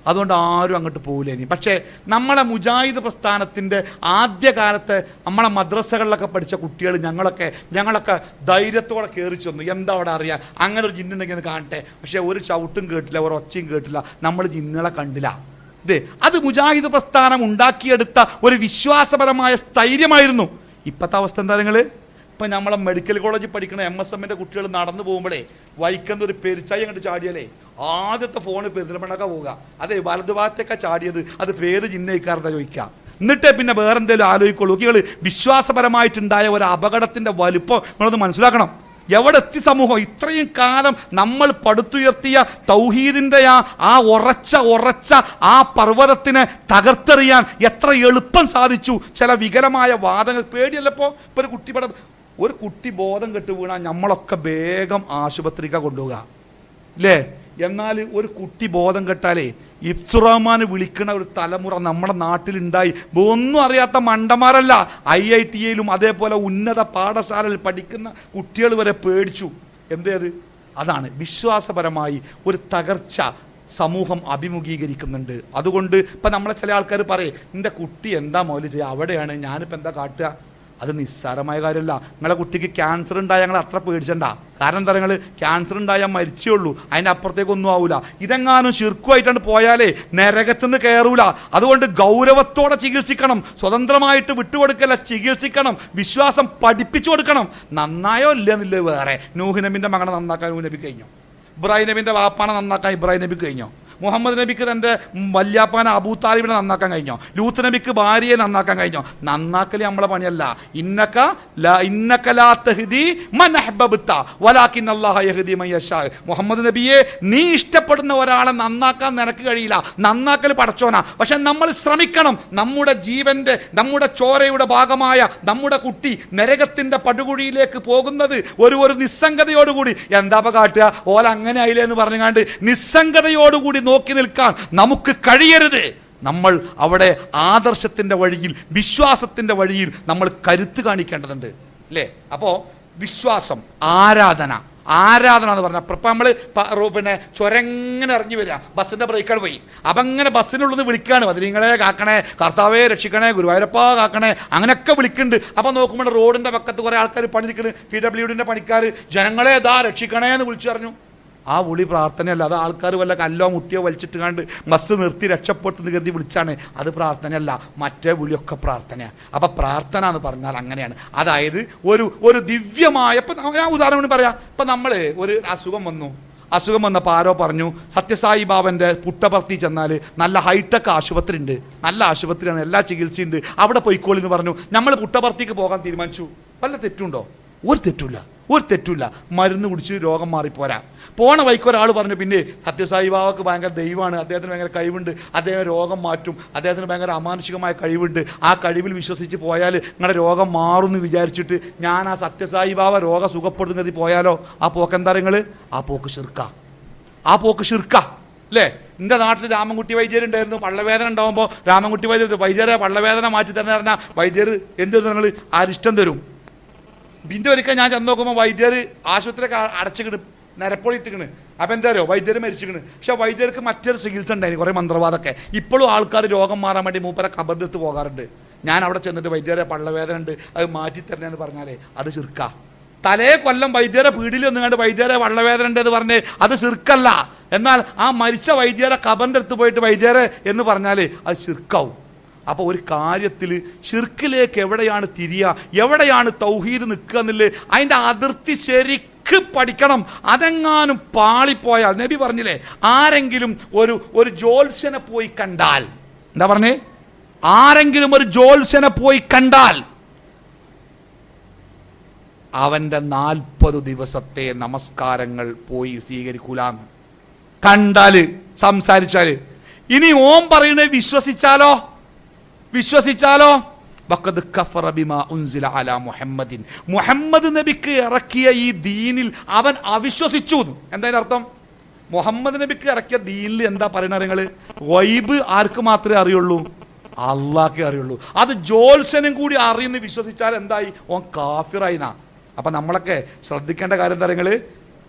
അതുകൊണ്ട് ആരും അങ്ങോട്ട് പോകില്ല ഇനി. പക്ഷേ നമ്മളെ മുജാഹിദ് പ്രസ്ഥാനത്തിൻ്റെ ആദ്യകാലത്തെ നമ്മളെ മദ്രസകളിലൊക്കെ പഠിച്ച കുട്ടികൾ ഞങ്ങളൊക്കെ ധൈര്യത്തോടെ കയറി ചെന്നു. എന്താ അവിടെ അറിയാം, അങ്ങനെ ഒരു ജിന്നുണ്ടെങ്കിൽ കാണട്ടെ. പക്ഷേ ഒരു ചവിട്ടും കേട്ടില്ല, ഒരു ഒച്ചയും കേട്ടില്ല, നമ്മൾ ജിന്നുകളെ കണ്ടില്ല. അത് മുജാഹിദ് പ്രസ്ഥാനം ഉണ്ടാക്കിയെടുത്ത ഒരു വിശ്വാസപരമായ സ്ഥൈര്യമായിരുന്നു. ഇപ്പോഴത്തെ അവസ്ഥ എന്താ? നിങ്ങൾ ഇപ്പം നമ്മളെ മെഡിക്കൽ കോളേജിൽ പഠിക്കുന്ന MSMൻ്റെ കുട്ടികൾ നടന്നു പോകുമ്പോഴേ വൈക്കുന്ന ഒരു പെരിച്ചായി അങ്ങോട്ട് ചാടിയാലേ ആദ്യത്തെ ഫോണ് പെരിന്തൽമണ്ണക്ക പോവുക. അതെ, വലതുഭാഗത്തേക്കാ ചാടിയത്, അത് പേര് ജിന്നയിക്കാരുടെ ചോദിക്കാം. എന്നിട്ടേ പിന്നെ വേറെ എന്തെങ്കിലും ആലോചിക്കുള്ളൂ. നിങ്ങൾ വിശ്വാസപരമായിട്ടുണ്ടായ ഒരു അപകടത്തിൻ്റെ വലുപ്പം നിങ്ങളൊന്ന് മനസ്സിലാക്കണം. എവിടെ എത്തി സമൂഹം? ഇത്രയും കാലം നമ്മൾ പടുത്തുയർത്തിയ തൗഹീദിൻ്റെ ആ ഉറച്ച ആ പർവ്വതത്തിനെ തകർത്തെറിയാൻ എത്ര എളുപ്പം സാധിച്ചു. ചില വികലമായ വാദങ്ങൾ പേടിയല്ലപ്പോൾ. ഇപ്പോൾ ഒരു കുട്ടി ബോധം കെട്ട് വീണാൽ നമ്മളൊക്കെ വേഗം ആശുപത്രിക്ക് കൊണ്ടുപോകുക അല്ലേ? എന്നാൽ ഒരു കുട്ടി ബോധം കെട്ടാലേ ഇഫ്സുറഹ്മാൻ വിളിക്കുന്ന ഒരു തലമുറ നമ്മുടെ നാട്ടിലുണ്ടായി. ഒന്നും അറിയാത്ത മണ്ടന്മാരല്ല, IITയിലും അതേപോലെ ഉന്നത പാഠശാലയിൽ പഠിക്കുന്ന കുട്ടികൾ വരെ പേടിച്ചു. എന്തേത്? അതാണ് വിശ്വാസപരമായി ഒരു തകർച്ച സമൂഹം അഭിമുഖീകരിക്കുന്നുണ്ട്. അതുകൊണ്ട് ഇപ്പം നമ്മളെ ചില ആൾക്കാർ പറയും എൻ്റെ കുട്ടി എന്താ മൗലവി ചെയ്യുക, അവിടെയാണ് ഞാനിപ്പോൾ എന്താ കാട്ടുക. അത് നിസ്സാരമായ കാര്യമല്ല. നിങ്ങളെ കുട്ടിക്ക് ക്യാൻസർ ഉണ്ടായാൽ ഞങ്ങൾ അത്ര പേടിച്ചണ്ട. കാരണം എന്താ, നിങ്ങൾ ക്യാൻസർ ഉണ്ടായാൽ മരിച്ചേ ഉള്ളൂ, അതിൻ്റെ അപ്പുറത്തേക്കൊന്നും ആവില്ല. ഇതെങ്ങാനും ശിർക്കുമായിട്ടാണ് പോയാലേ നരകത്തുനിന്ന് കയറൂല. അതുകൊണ്ട് ഗൗരവത്തോടെ ചികിത്സിക്കണം, സ്വതന്ത്രമായിട്ട് വിട്ടുകൊടുക്കല്ല, ചികിത്സിക്കണം, വിശ്വാസം പഠിപ്പിച്ചു കൊടുക്കണം. നന്നായോ ഇല്ലെന്നില്ല വേറെ. നൂഹ് നബിൻ്റെ മകനെ നന്നാക്കാൻ നൂഹ് നബി കഴിഞ്ഞോ? ഇബ്രാഹിം നബിൻ്റെ വാപ്പാനെ നന്നാക്കാൻ ഇബ്രാഹിം നബി കഴിഞ്ഞോ? മുഹമ്മദ് നബിക്ക് തൻ്റെ വല്യാപ്പാന അബൂ താലിബിനെ നന്നാക്കാൻ കഴിഞ്ഞോ? ലൂത്ത് നബിക്ക് ഭാര്യയെ നന്നാക്കാൻ കഴിഞ്ഞോ? നന്നാക്കൽ നമ്മളെ പണിയല്ല. മുഹമ്മദ് നബിയെ, നീ ഇഷ്ടപ്പെടുന്ന ഒരാളെ നന്നാക്കാൻ നിനക്ക് കഴിയില്ല, നന്നാക്കൽ പടച്ചോനാ. പക്ഷെ നമ്മൾ ശ്രമിക്കണം. നമ്മുടെ ജീവന്റെ, നമ്മുടെ ചോരയുടെ ഭാഗമായ നമ്മുടെ കുട്ടി നരകത്തിന്റെ പടുകുഴിയിലേക്ക് പോകുന്നത് ഒരു നിസ്സംഗതയോടുകൂടി, എന്താ കാട്ടുക, ഓല അങ്ങനെ ആയില്ലേ എന്ന് പറഞ്ഞുകൊണ്ട് നിസ്സംഗതയോടുകൂടി നോക്കി നിൽക്കാൻ നമുക്ക് കഴിയരുത്. നമ്മൾ അവിടെ ആദർശത്തിന്റെ വഴിയിൽ, വിശ്വാസത്തിന്റെ വഴിയിൽ നമ്മൾ കരുത്ത് കാണിക്കേണ്ടതുണ്ട്, അല്ലേ? അപ്പോൾ വിശ്വാസം, ആരാധന എന്ന് പറഞ്ഞാൽ ഇപ്പം നമ്മൾ പിന്നെ ചുരങ്ങനെ ഇറങ്ങി വരിക, ബസ്സിൻ്റെ ബ്രേക്കാണ് പോയി. അപ്പം അങ്ങനെ ബസ്സിനുള്ളത് വിളിക്കുകയാണ്, ബദരീങ്ങളെ കാക്കണേ, കർത്താവേ രക്ഷിക്കണേ, ഗുരുവായൂരപ്പ കാക്കണേ, അങ്ങനെയൊക്കെ വിളിക്കുന്നുണ്ട്. അപ്പം നോക്കുമ്പോൾ റോഡിൻ്റെ പക്കത്ത് കുറേ ആൾക്കാർ പണിയിരിക്കുന്നു, PWDൻ്റെ പണിക്കാർ, ജനങ്ങളെ ഇതാ രക്ഷിക്കണേ എന്ന് വിളിച്ചു പറഞ്ഞു. ആ വിളി പ്രാർത്ഥനയല്ല, അത് ആൾക്കാർ വല്ല കല്ലോ മുട്ടിയോ വലിച്ചിട്ട് കണ്ട് ബസ് നിർത്തി രക്ഷപ്പെടുത്തുന്ന കരുതി വിളിച്ചാണ്. അത് പ്രാർത്ഥനയല്ല, മറ്റേ വിളിയൊക്കെ പ്രാർത്ഥനയാണ്. അപ്പം പ്രാർത്ഥന എന്ന് പറഞ്ഞാൽ അങ്ങനെയാണ്. അതായത് ഒരു ദിവ്യമായ, ഇപ്പം ഞാൻ ഉദാഹരണം പറയാം. ഇപ്പം നമ്മൾ ഒരു അസുഖം വന്നപ്പോൾ ആരോ പറഞ്ഞു, സത്യസായി ബാബൻ്റെ പുട്ടപർത്തി ചെന്നാൽ നല്ല ഹൈടെക് ആശുപത്രി ഉണ്ട്, നല്ല ആശുപത്രിയാണ്, എല്ലാ ചികിത്സയുണ്ട്, അവിടെ പോയിക്കോളി എന്ന് പറഞ്ഞു. നമ്മൾ പുട്ടപർത്തിക്ക് പോകാൻ തീരുമാനിച്ചു. വല്ല തെറ്റുണ്ടോ? ഒരു തെറ്റുമില്ല. മരുന്ന് കുടിച്ച് രോഗം മാറിപ്പോരാ. പോണ വൈക്ക് ഒരാൾ പറഞ്ഞു, പിന്നെ സത്യസായി ബാബക്ക് ഭയങ്കര ദൈവമാണ്, അദ്ദേഹത്തിന് ഭയങ്കര കഴിവുണ്ട്, അദ്ദേഹം രോഗം മാറ്റും, അദ്ദേഹത്തിന് ഭയങ്കര അമാനുഷികമായ കഴിവുണ്ട്, ആ കഴിവിൽ വിശ്വസിച്ച് പോയാൽ നിങ്ങളുടെ രോഗം മാറുമെന്ന് വിചാരിച്ചിട്ട് ഞാൻ ആ സത്യസായി ബാബ രോഗം സുഖപ്പെടുത്തുന്നത് പോയാലോ? ആ പോക്ക് എന്താ നിങ്ങൾ? ആ പോക്ക് ശിർക്ക, അല്ലേ? എൻ്റെ നാട്ടിൽ രാമൻകുട്ടി വൈദ്യരുണ്ടായിരുന്നു. പള്ളവേദന ഉണ്ടാകുമ്പോൾ രാമൻകുട്ടി വൈദ്യരെ പള്ളവേദന മാറ്റി തരുന്ന പറഞ്ഞാൽ വൈദ്യർ എന്ത് നിങ്ങൾ ആരിഷ്ടം തരും. പിന്നെ ഒരിക്കൽ ഞാൻ ചെന്ന് നോക്കുമ്പോൾ വൈദ്യർ ആശുപത്രിയൊക്കെ അടച്ചിക്കണ്, നിരപ്പൊളിയിട്ടിക്കണ്. അപ്പം എന്താ അറിയോ, വൈദ്യർ മരിച്ചിക്കണ്. പക്ഷെ വൈദ്യർക്ക് മറ്റൊരു ചികിത്സ ഉണ്ടായിരുന്നു, കുറേ മന്ത്രവാദമൊക്കെ. ഇപ്പോഴും ആൾക്കാർ രോഗം മാറാൻ വേണ്ടി മൂപ്പരെ ഖബറിൻ്റെ അടുത്ത് പോകാറുണ്ട്. ഞാൻ അവിടെ ചെന്നിട്ട് വൈദ്യരെ പള്ളവേദന ഉണ്ട്, അത് മാറ്റി തരണേന്ന് പറഞ്ഞാലേ അത് ശിർക്ക. തലേ കൊല്ലം വൈദ്യരെ പീടിയിൽ ഒന്നുകൊണ്ട് വൈദ്യരെ വള്ളവേദന ഉണ്ട് എന്ന് പറഞ്ഞ് അത് ശിർക്കല്ല. എന്നാൽ ആ മരിച്ച വൈദ്യരെ ഖബറിൻ്റെ അടുത്ത് പോയിട്ട് വൈദ്യരെ എന്ന് പറഞ്ഞാൽ അത് ശിർക്കാവും. അപ്പോൾ ഒരു കാര്യത്തിൽ ഷിർക്കിലേക്ക് എവിടെയാണ് തിരിയുക, എവിടെയാണ് തൗഹീദ് നിൽക്കുക എന്നുള്ളത് അതിൻ്റെ അതിർത്തി ശരിക്ക് പഠിക്കണം. അതെങ്ങാനും പാളിപ്പോയാൽ, നബി പറഞ്ഞില്ലേ, ആരെങ്കിലും ഒരു ജോത്സ്യനെ പോയി കണ്ടാൽ, എന്താ പറഞ്ഞേ, ആരെങ്കിലും ഒരു ജോത്സ്യനെ പോയി കണ്ടാൽ അവൻ്റെ 40 ദിവസത്തെ നമസ്കാരങ്ങൾ പോയി സ്വീകരിക്കൂലാന്ന്. കണ്ടാല്, സംസാരിച്ചാല്. ഇനി ഓം പറയുന്നത് വിശ്വസിച്ചാലോ വഖദ് കഫറ ബിമാ ഉൻസില അലാ മുഹമ്മദിൻ, മുഹമ്മദ് നബിക്ക് ഇറക്കിയ ഈ ദീനിൽ അവൻ അവിശ്വസിച്ചു. എന്തായാലും അർത്ഥം, മുഹമ്മദ് നബിക്ക് ഇറക്കിയ ദീനിൽ എന്താ പറയുന്നത് നിങ്ങൾ? ഗൈബ് ആർക്ക് മാത്രമേ അറിയുള്ളൂ? അള്ളാഹ്ക്കേ അറിയുള്ളൂ. അത് ജോത്സ്യനും കൂടി അറിയുന്ന വിശ്വസിച്ചാൽ എന്തായി? ഓൻ കാഫിറായിനാ. അപ്പം നമ്മളൊക്കെ ശ്രദ്ധിക്കേണ്ട കാര്യം എന്താ നിങ്ങൾ?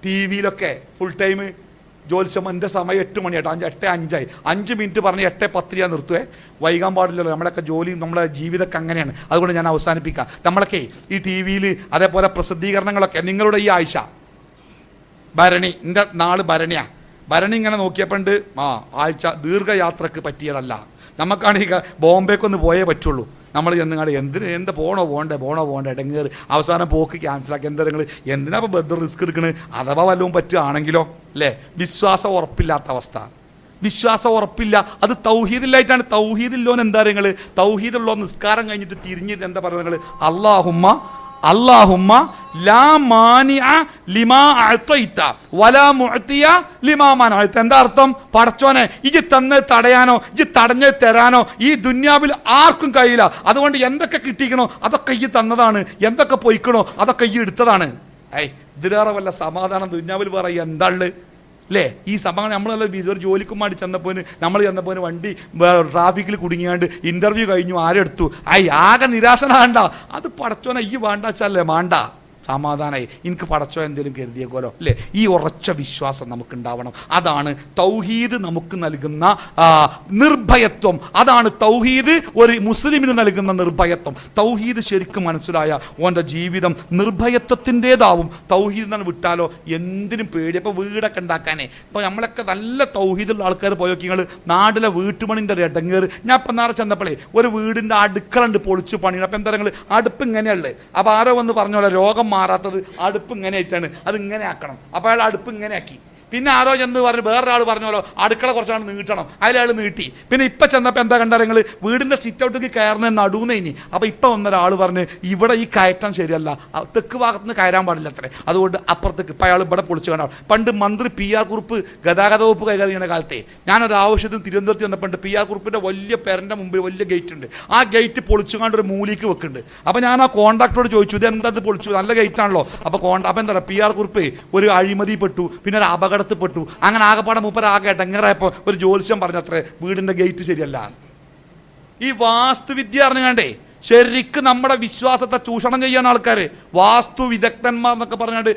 TV-യിലൊക്കെ ഫുൾ ടൈം ജോത്സ്യം, എൻ്റെ സമയം 8 മണിയായിട്ട് 8:05 5 മിനിറ്റ് പറഞ്ഞ് 8:10 ഞാൻ നിർത്തുവേ. വൈകാൻ പാടില്ലല്ലോ. നമ്മളൊക്കെ ജോലി, നമ്മുടെ ജീവിതമൊക്കെ അങ്ങനെയാണ്. അതുകൊണ്ട് ഞാൻ അവസാനിപ്പിക്കാം. നമ്മളൊക്കെ ഈ TV-യിൽ അതേപോലെ പ്രസിദ്ധീകരണങ്ങളൊക്കെ, നിങ്ങളുടെ ഈ ആഴ്ച ഭരണി, എൻ്റെ നാള് ഭരണി ഇങ്ങനെ നോക്കിയപ്പോണ്ട് ആഴ്ച ദീർഘയാത്രക്ക് പറ്റിയതല്ല. നമുക്കാണെങ്കിൽ ബോംബേക്കൊന്ന് പോയേ പറ്റുള്ളൂ. നമ്മൾ ചെന്നുകാട് എന്താ പോണോ പോണ്ടേ ഇടങ്ങേറ്, അവസാനം പോക്ക് ക്യാൻസലാക്കി. എന്താ നിങ്ങൾ എന്തിനാ ഇപ്പോൾ വെറുതെ റിസ്ക് എടുക്കണത്? അഥവാ വല്ലതും പറ്റുകയാണെങ്കിലോ, അല്ലേ? വിശ്വാസം ഉറപ്പില്ലാത്ത അവസ്ഥ, വിശ്വാസം ഉറപ്പില്ല. അത് തൗഹീദില്ലായിട്ടാണ്. തൗഹീദില്ലോൻ എന്താ നിങ്ങൾ? തൗഹീദുള്ളോ നിസ്കാരം കഴിഞ്ഞിട്ട് തിരിഞ്ഞിട്ട് എന്താ പറയുക നിങ്ങൾ? അല്ലാഹുമ്മ ലാ മാനിഅ ലിമാ അഅതൈത വലാ മുഅതിയ ലിമാ മനഅത. എന്താ അർത്ഥം? പടച്ചോനെ, ഇജ്ജ് തന്നത് തടയാനോ ഇജ്ജ് തടഞ്ഞത് തരാനോ ഈ ദുന്യാവിൽ ആർക്കും കഴിയില്ല. അതുകൊണ്ട് എന്തൊക്കെ കിട്ടിക്കണോ അതൊക്കെ ഇജ്ജ് തന്നതാണ്, എന്തൊക്കെ പോയിക്കണോ അതൊക്കെ ഇജ്ജ് എടുത്തതാണ്. ഇതിലേറെ വല്ല സമാധാനം ദുന്യാവിൽ പറയുക എന്താള്, അല്ലേ? ഈ സംഭവം നമ്മളല്ല ഒരു ജോലിക്കും വേണ്ടി ചെന്നപ്പോൾ വണ്ടി ട്രാഫിക്കിൽ കുടുങ്ങിയാണ്ട് ഇന്റർവ്യൂ കഴിഞ്ഞു, ആരെടുത്തു, ആകെ നിരാശനാണ്ട. അത് പടച്ചോനെ ഈ വേണ്ട വെച്ചല്ലേ വേണ്ട, സമാധാനമായി എനിക്ക് പടച്ചോ എന്തെങ്കിലും കരുതിയേക്കോലോ, അല്ലേ? ഈ ഉറച്ച വിശ്വാസം നമുക്കുണ്ടാവണം. അതാണ് തൗഹീദ് നമുക്ക് നൽകുന്ന നിർഭയത്വം. അതാണ് തൗഹീദ് ഒരു മുസ്ലിമിന് നൽകുന്ന നിർഭയത്വം. തൗഹീദ് ശരിക്കും മനസ്സിലായ ഓൻ്റെ ജീവിതം നിർഭയത്വത്തിൻ്റെതാവും. തൗഹീദ് എന്നാണ് വിട്ടാലോ എന്തിനും പേടി. ഇപ്പോൾ വീടൊക്കെ ഉണ്ടാക്കാനേ, ഇപ്പോൾ നമ്മളൊക്കെ നല്ല തൗഹീദുള്ള ആൾക്കാർ പോയോക്കി. നിങ്ങൾ നാട്ടിലെ വീട്ടുപണിൻ്റെ ഒരു ഇടങ്ങേറ്. ഞാൻ ഇപ്പം നേരെ ചെന്നപ്പോഴേ ഒരു വീടിൻ്റെ അടുക്കളുണ്ട് പൊളിച്ച് പണിയാണ്. അപ്പം എന്താ നിങ്ങൾ അടുപ്പ് ഇങ്ങനെയുള്ളത്. അപ്പോൾ ആരോ വന്ന് പറഞ്ഞോളെ രോഗം മാറാത്തത് അടുപ്പ് ഇങ്ങനെ ആയിട്ടാണ്, അത് ഇങ്ങനെ ആക്കണം. അപ്പോൾ അയാൾ അടുപ്പ് ഇങ്ങനെ ആക്കി. പിന്നെ ആരോ ചെന്ന് പറഞ്ഞു, വേറൊരാൾ പറഞ്ഞല്ലോ അടുക്കള കുറച്ചാണ് നീട്ടണം, അതിലയാൾ നീട്ടി. പിന്നെ ഇപ്പം ചെന്നപ്പോൾ എന്താ കണ്ടാൽ നിങ്ങൾ വീടിൻ്റെ സിറ്റ് ഔട്ടിലേക്ക് കയറുന്ന നടുന്നേനി. അപ്പോൾ ഇപ്പം വന്നൊരാൾ പറഞ്ഞ് ഇവിടെ ഈ കയറ്റം ശരിയല്ല, തെക്ക് ഭാഗത്ത് നിന്ന് കയറാൻ പാടില്ല അത്രേ, അതുകൊണ്ട് അപ്പുറത്തേക്ക്. ഇപ്പം അയാൾ ഇവിടെ പൊളിച്ചു കാണാം. പണ്ട് മന്ത്രി PR കുറുപ്പ് ഗതാഗത വകുപ്പ് കൈകാര്യം ചെയ്യുന്ന കാലത്തെ ഞാനൊരു ആവശ്യത്തിന് തിരുവനന്തപുരത്ത് ചെന്നപ്പോൾ PR കുറുപ്പിൻ്റെ വലിയ പേരൻ്റെ മുമ്പിൽ വലിയ ഗേറ്റ് ഉണ്ട്. ആ ഗേറ്റ് പൊളിച്ചു കണ്ട് ഒരു മൂലിക്ക് വെക്കുന്നുണ്ട്. അപ്പോൾ ഞാൻ ആ കോൺട്രാക്ടറോട് ചോദിച്ചു, ഇത് എന്താ ഇത് പൊളിച്ചു, നല്ല ഗേറ്റ് ആണല്ലോ. അപ്പോൾ അപ്പം എന്താ പറയുക, PR കുറുപ്പ് ഒരു അഴിമതിപ്പെട്ടു, പിന്നെ ഒരു അപകടത്തിൽപ്പെട്ടു. അങ്ങനെ ആകെപ്പാടെ മൂപ്പരാകെ എടങ്ങേറായപ്പോൾ ഒരു ജ്യോത്സ്യം പറഞ്ഞത്രേ വീടിൻ്റെ ഗേറ്റ് ശരിയല്ല. ഈ വാസ്തുവിദ്യ അറിഞ്ഞാണ്ടേ ശരിക്കും നമ്മുടെ വിശ്വാസത്തെ ചൂഷണം ചെയ്യാൻ ആൾക്കാർ, വാസ്തു വിദഗ്ധന്മാർ എന്നൊക്കെ പറഞ്ഞാണ്ട്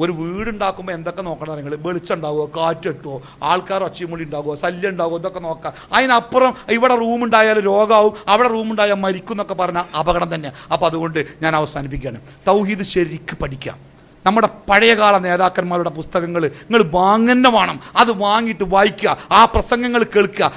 ഒരു വീടുണ്ടാക്കുമ്പോൾ എന്തൊക്കെ നോക്കണം നിങ്ങൾ? വെളിച്ചം ഉണ്ടാവുമോ, കാറ്റെട്ടുമോ, ആൾക്കാർ ഒച്ചമുടി ഉണ്ടാകുമോ, ശല്യം ഉണ്ടാകുമോ, ഇതൊക്കെ നോക്കാം. അതിനപ്പുറം ഇവിടെ റൂമുണ്ടായാൽ രോഗമാവും, അവിടെ റൂമുണ്ടായാൽ മരിക്കും എന്നൊക്കെ പറഞ്ഞാൽ അപകടം തന്നെയാണ്. അപ്പോൾ അതുകൊണ്ട് ഞാൻ അവസാനിപ്പിക്കുകയാണ്. തൗഹീദ് ശരിക്ക് പഠിക്കാം. നമ്മുടെ പഴയകാല നേതാക്കന്മാരുടെ പുസ്തകങ്ങൾ നിങ്ങൾ വാങ്ങന്നെ വേണം. അത് വാങ്ങിയിട്ട് വായിക്കുക, ആ പ്രസംഗങ്ങൾ കേൾക്കുക.